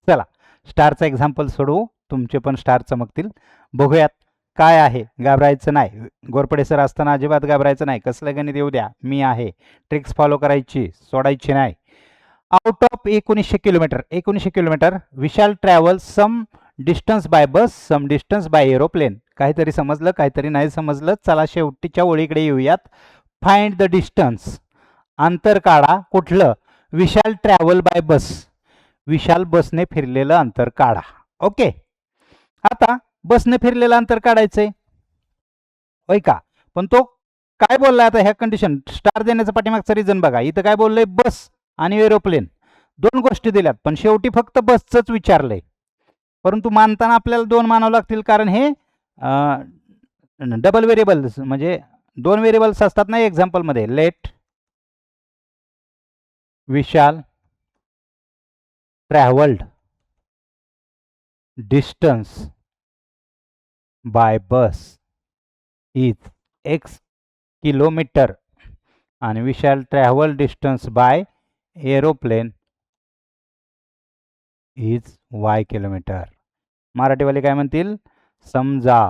चला, स्टारचा एक्झाम्पल सोडवू, तुमचे पण स्टार चमकतील. बघूयात काय आहे. घाबरायचं नाही, गोरपडे सर असताना अजिबात घाबरायचं नाही. कसलं गणित येऊ द्या, मी आहे. ट्रिक्स फॉलो करायची, सोडायची नाही. Out of 1900 kilometre, 1900 kilometre we shall travel some distance by bus, some distance by aeroplane. काहीतरी समजलं, काहीतरी नाही समजलं. चला शेवटीच्या ओळीकडे येऊयात. फाइंड द डिस्टन्स, अंतर काढा. कुठलं? We shall travel by bus, Vishal बसने फिरलेलं अंतर काढा. ओके, आता बसने फिरलेलं अंतर काढायचंय होय का, पण तो काय बोललाय आता ह्या कंडिशन स्टार देण्याचा पाठीमागचा रिझन बघा. इथं काय बोललंय, बस आणि एरोप्लेन दोन गोष्टी दिल्यात पण शेवटी फक्त बसचंच विचारलंय, परंतु मानताना आपल्याला दोन मानावं लागतील, कारण हे डबल व्हेरिएबल्स म्हणजे दोन व्हेरिएबल्स असतात ना एक्झाम्पलमध्ये. Let Vishal travelled distance by bus is x kilometre आणि Vishal travel distance by aeroplane is y kilometre. मराठीवाले काय म्हणतील, समजा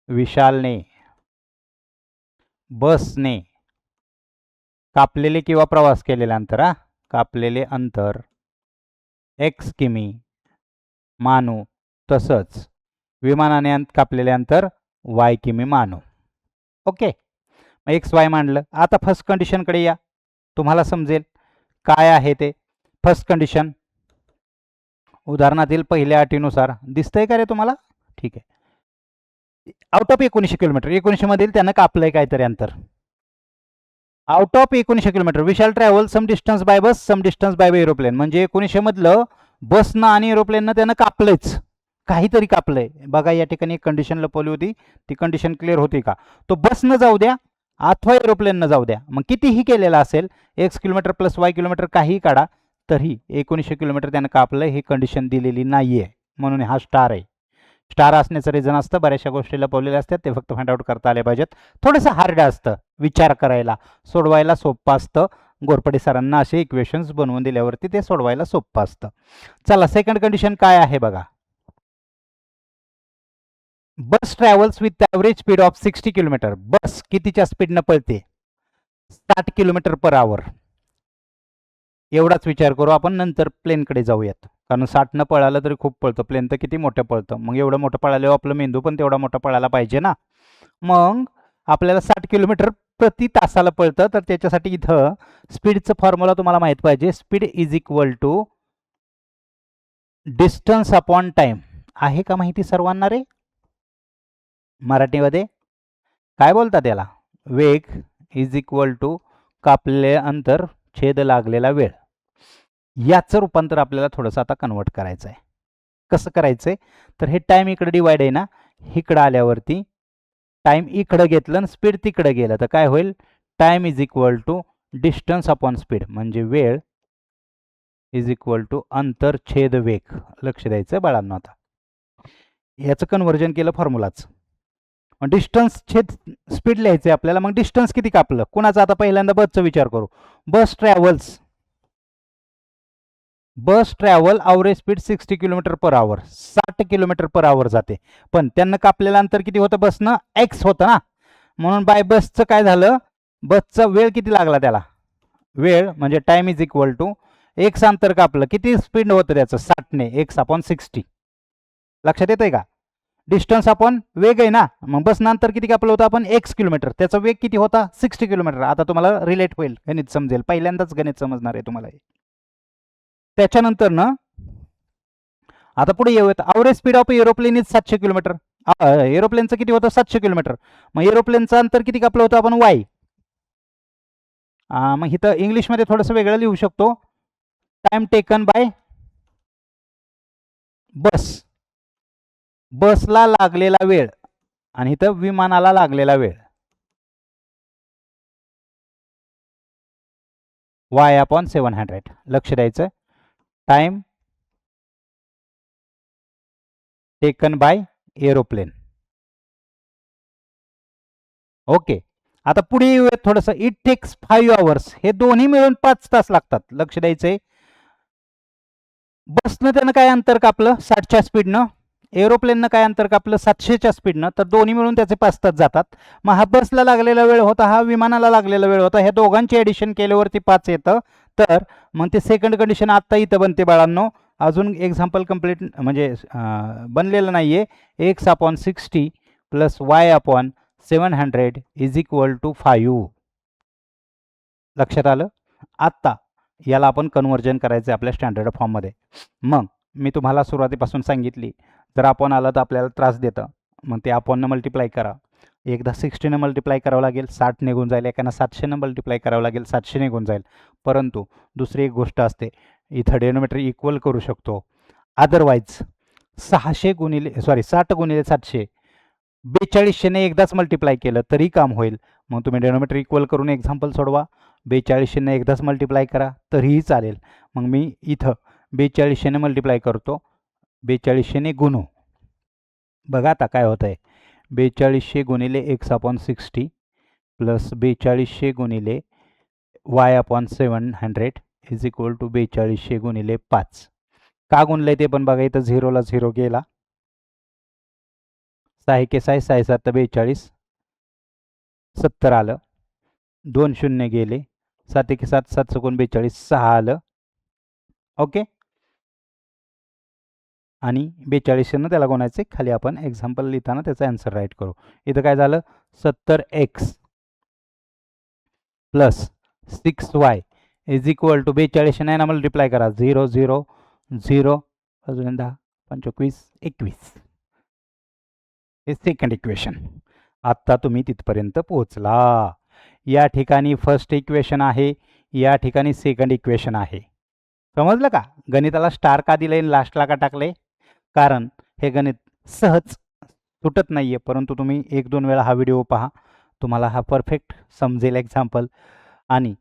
विशालने बसने कापलेले किंवा प्रवास केलेले अंतर, कापलेले अंतर x किमी मानू, तसंच विमानाने कापलेले अंतर y किमी मानू. ओके, एक्स वाय मांडलं. आता फर्स्ट कंडिशनकडे या, तुम्हाला समजेल काय आहे ते. फर्स्ट कंडिशन उदाहरणातील पहिल्या अटीनुसार दिसतंय का रे तुम्हाला? ठीक आहे. आउट ऑफ 1900 किलोमीटर, 1900 मधील त्यानं कापलंय काहीतरी अंतर. Out of 1900 kilometre Vishal travel some distance by bus some distance by aeroplane. म्हणजे 1900 मधलं बसनं आणि एरोप्लेननं त्यानं कापलंच, काहीतरी कापलंय. बघा या ठिकाणी एक कंडिशन लपवली होती, ती कंडिशन क्लिअर होती का? तो बसनं जाऊ द्या अथवा एरोप्लेननं जाऊ द्या, मग कितीही केलेला असेल x kilometre plus y kilometre काहीही काढा, तरी 1900 किलोमीटर त्यानं कापलं, ही कंडिशन दिलेली नाहीये, म्हणून हा स्टार आहे. स्टार असण्याचं रिझन असतं, बऱ्याचशा गोष्टी लपवलेल्या असतात, ते फक्त फाइंड आउट करता आले पाहिजेत. थोडंसं हार्ड असतं, विचार करायला सोडवायला सोपं असतं. गोरपडे सरांना असे इक्वेशन्स बनवून दिल्यावरती ते सोडवायला सोपं असतं. चला सेकंड कंडिशन काय आहे बघा. Bus travels with average speed of 60 kilometre. Bus कितीच्या स्पीडनं पळते? 60 किलोमीटर पर आवर. एवढाच विचार करू आपण, नंतर प्लेनकडे जाऊयात, कारण 60 पळालं तरी खूप पळतं, प्लेन तर किती मोठं पळतं. मग एवढं मोठं पळाल्यावर आपलं मेंदू पण तेवढा मोठा पळायला पाहिजे ना. मग आपल्याला 60 किलोमीटर प्रति तासाला पळतं, तर त्याच्यासाठी इथं स्पीडचं फॉर्म्युला तुम्हाला माहित पाहिजे. Speed is equal to distance upon time. आहे का माहिती सर्वांना रे? मराठीमध्ये काय बोलतात त्याला? वेग इज इक्वल टू कापलेले अंतर छेद लागलेला वेळ. याचं रूपांतर आपल्याला थोडंसं आता कन्वर्ट करायचं आहे. कसं करायचंय? तर हे टाइम इकडे डिवाइड आहे ना, इकडं आल्यावरती टाइम इकडं घेतलं आणि स्पीड तिकडं गेलं, तर काय होईल? Time is equal to distance upon speed, म्हणजे वेळ इज इक्वल टू अंतर छेद वेग. लक्ष द्यायचं बाळांनो. आता याचं कन्वर्जन केलं फॉर्म्युलाच. डिस्टन्स छेद स्पीड लिहायचंय आपल्याला. मग डिस्टन्स किती कापलं कुणाचं? आता पहिल्यांदा बसचा विचार करू. Bus travel average speed 60 kilometre per hour, 60 kilometre per hour जाते. पण त्यांना कापलेलं अंतर किती होतं? बसनं एक्स होतं ना, म्हणून बाय बसचं काय झालं? बसचा वेळ किती लागला त्याला? वेळ म्हणजे time is equal to x अंतर कापलं, किती स्पीड होतं त्याचं? 60ने एक्स अपॉन 60. लक्षात येतंय का? डिस्टन्स अपॉन वेग आहे ना, मग बसनं अंतर किती कापलं होतं आपण? X kilometre. त्याचा वेग किती होता? 60 किलोमीटर. आता तुम्हाला रिलेट होईल, गणित समजेल, पहिल्यांदाच गणित समजणार आहे तुम्हाला. त्याच्यानंतर ना आता पुढे येऊयात. Average speed of aeroplane is 700 kilometre. एरोप्लेनचं किती होतं? 700 किलोमीटर. मग एरोप्लेनचं अंतर किती कापलं होतं आपण? वाय. मग इथं इंग्लिशमध्ये थोडंसं वेगळं लिहू शकतो. टाइम टेकन बाय बसला लागलेला वेळ आणि इथं विमानाला लागलेला वेळ, वाय अपॉन 700. लक्ष द्यायचं. Time taken by aeroplane. Okay, आता पुढे येऊयात थोडंसं. It takes 5 hours. हे दोन्ही मिळून 5 तास लागतात. लक्ष द्यायचंय. बसनं त्यानं काय अंतर कापलं? 60च्या स्पीडनं. एरोप्लेननं काय अंतर कापलं? 700च्या स्पीडनं. तर दोन्ही मिळून त्याचे 5 तास जातात. मग हा बसला लागलेला वेळ होता, हा विमानाला लागलेला वेळ होता. ह्या दोघांची ॲडिशन केल्यावरती 5 येतं. तर मग ते सेकंड कंडिशन आत्ता इथं बनते बाळांनो. अजून एक्झाम्पल कंप्लीट म्हणजे बनलेलं नाही आहे. X upon 60 plus y upon 700 is equal to 5. लक्षात आलं? आत्ता याला आपण कन्वर्जन करायचं आपल्या स्टँडर्ड फॉर्ममध्ये. मग मी तुम्हाला सुरुवातीपासून सांगितली, जर आपण आलं तर आपल्याला त्रास देतं, मग ते आपणनं मल्टिप्लाय करा. एकदा 60ने मल्टिप्लाय करावं लागेल, 60 निघून जाईल. एकानं 700ने मल्टिप्लाय करावं लागेल, 700 निघून जाईल. परंतु दुसरी एक गोष्ट असते, इथं डेनोमिनेटर इक्वल करू शकतो. अदरवाईज 60 गुणिले 700 4200ने एकदाच मल्टिप्लाय केलं तरी काम होईल. मग तुम्ही डेनोमिनेटर इक्वल करून एक्झाम्पल सोडवा. 4200ने एकदाच मल्टिप्लाय करा तरीही चालेल. मग मी इथं 4200ने मल्टिप्लाय करतो, 4200ने गुणू. बघा आता काय होत आहे. 4200 गुणिले x/60 प्लस 4200 गुणिले y/700 इज इक्वल टू 4200 गुणिले 5. का गुणलंय ते पण बघा. इथं 0ला 0 गेला. 6 एके 6, 6 7 42, 70 आलं. 2 शून्य गेले. 7 एके 7, 7 चौकोन 42, 6 आलं. ओके. आणि 4200 त्याला गुणायचे. खाली आपण एक्झाम्पल लिहिताना त्याचा आन्सर राईट करू. इथं काय झालं, 70x plus 6y is equal to 4200 ना मल्टिप्लाय करा. 0 0 0 अजून 10 25 21. हे सेकंड इक्वेशन. आत्ता तुम्ही तिथपर्यंत पोहोचला. या ठिकाणी फर्स्ट इक्वेशन आहे, या ठिकाणी सेकंड इक्वेशन आहे. समजलं का? गणिताला स्टार का दिलंय आणि लास्टला का टाकले? कारण हे गणित सहज सुटत नाही आहे. परंतु तुम्ही 1-2 वेळा हा व्हिडिओ पहा, तुम्हाला हा परफेक्ट समजेल एक्झाम्पल. आणि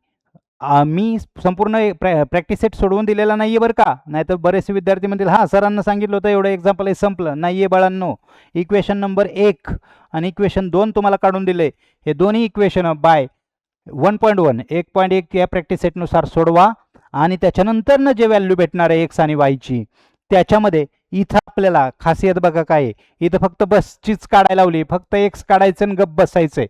मी संपूर्ण प्रॅक्टिस सेट सोडवून दिलेला नाही आहे बरं का. नाहीतर बरेचसे विद्यार्थी म्हणतील हां सरांना सांगितलं होतं एवढं एक्झाम्पल आहे संपलं. नाही आहे बाळांनो. इक्वेशन नंबर 1 आणि इक्वेशन 2 तुम्हाला काढून दिले. हे दोन्ही इक्वेशन बाय 1.1 1.1 या प्रॅक्टिस सेटनुसार सोडवा. आणि त्याच्यानंतरनं जे व्हॅल्यू भेटणार आहे एक्स आणि वायची, त्याच्यामध्ये इथं आपल्याला खासियत बघा काय आहे. इथं फक्त बसचीच काढायला लावली. फक्त एक्स काढायचं आणि गप्प बसायचंय.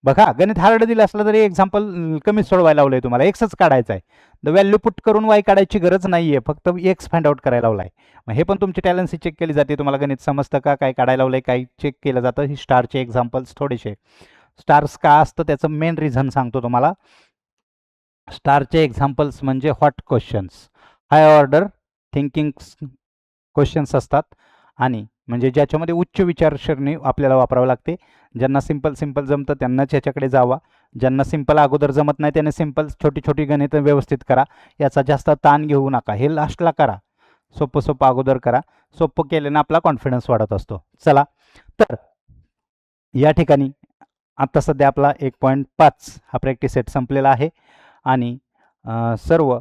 बघा गणित हार्ड दिलं असलं तरी एक्झाम्पल कमीच सोडवायला लावलंय तुम्हाला. एक्सच काढायचं आहे. द व्हॅल्यू पुट करून वाय काढायची गरज नाही आहे. फक्त एक्स फाइंड आउट करायला लावलाय. मग हे पण तुमची टॅलेंसी चेक केली जाते. तुम्हाला गणित समजतं का, काय काढायला लावलंय, काय चेक केलं जातं. ही स्टारचे एक्झाम्पल्स थोडेसे. स्टार्स का असतं त्याचं मेन रिझन सांगतो तुम्हाला. स्टारचे एक्झाम्पल्स म्हणजे hot questions, high order thinking questions असतात. आणि म्हणजे ज्याच्यामध्ये उच्च विचारसरणी आपल्याला वापरावं लागते. ज्यांना सिंपल जमतं त्यांनाच याच्याकडे जावा. ज्यांना सिंपल अगोदर जमत नाही त्याने सिंपल छोटी छोटी गणितं व्यवस्थित करा. याचा जास्त ताण घेऊ नका. हे लास्टला करा. सोपं अगोदर करा. सोपं केल्यानं आपला कॉन्फिडन्स वाढत असतो. चला तर या ठिकाणी आता सध्या आपला 1.5 हा प्रॅक्टिस सेट संपलेला आहे. आणि सर्व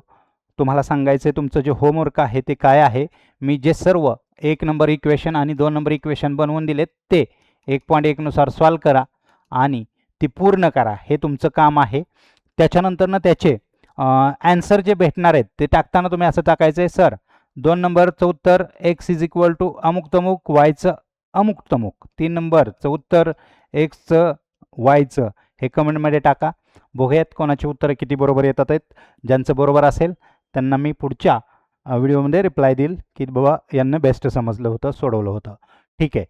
तुम्हाला सांगायचं तुमचं जे होमवर्क आहे ते काय आहे. मी जे सर्व 1 नंबर इक्वेशन आणि 2 नंबर इक्वेशन बनवून दिलेत ते 1.1 नुसार सॉल्व करा आणि ती पूर्ण करा. हे तुमचं काम आहे. त्याच्यानंतरनं त्याचे ॲन्सर जे भेटणार आहेत ते टाकताना तुम्ही असं टाकायचं आहे, सर 2 नंबरचं उत्तर एक्स इज इक्वल टू अमुक तमुक, वायचं अमुक तमुक. 3 नंबरचं उत्तर एक्सचं वायचं हे कमेंटमध्ये टाका. बघूयात कोणाची उत्तरं किती बरोबर येतात आहेत. ज्यांचं बरोबर असेल त्यांना मी पुढच्या व्हिडिओमध्ये रिप्लाय देईल की बाबा यांना बेस्ट समजलं होतं, सोडवलं होतं. ठीक आहे.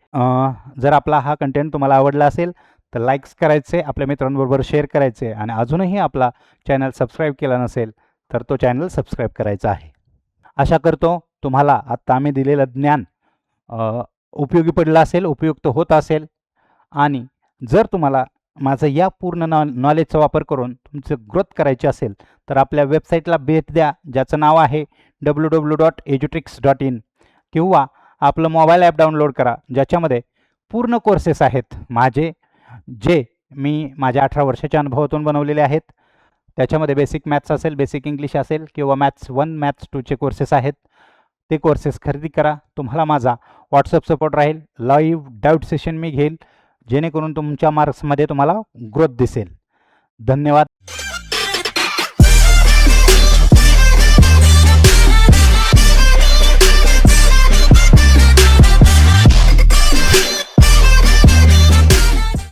जर आपला हा कंटेंट तुम्हाला आवडला असेल तर लाईक्स करायचे, आपल्या मित्रांबरोबर शेअर करायचे. आणि अजूनही आपला चॅनल सबस्क्राईब केला नसेल तर तो चॅनल सबस्क्राईब करायचा आहे. आशा करतो तुम्हाला आत्ता आम्ही दिलेलं ज्ञान उपयोगी पडलं असेल, उपयुक्त होत असेल. आणि जर तुम्हाला माझं या पूर्ण नॉलेजचा वापर करून तुमचं ग्रोथ करायची असेल तर आपल्या वेबसाईटला भेट द्या, ज्याचं नाव आहे www.edutricks.in. किंवा आपलं मोबाईल ॲप डाउनलोड करा, ज्याच्यामध्ये पूर्ण कोर्सेस आहेत माझे, जे मी माझ्या 18 वर्षाच्या अनुभवातून बनवलेले आहेत. त्याच्यामध्ये बेसिक मॅथ्स असेल, बेसिक इंग्लिश असेल किंवा मॅथ्स 1 मॅथ्स 2चे कोर्सेस आहेत. ते कोर्सेस खरेदी करा. तुम्हाला माझा व्हॉट्सअप सपोर्ट राहील. लाईव्ह डाऊट सेशन मी घेईल, जेणेकरून तुमच्या मार्क्समध्ये तुम्हाला ग्रोथ दिसेल. धन्यवाद.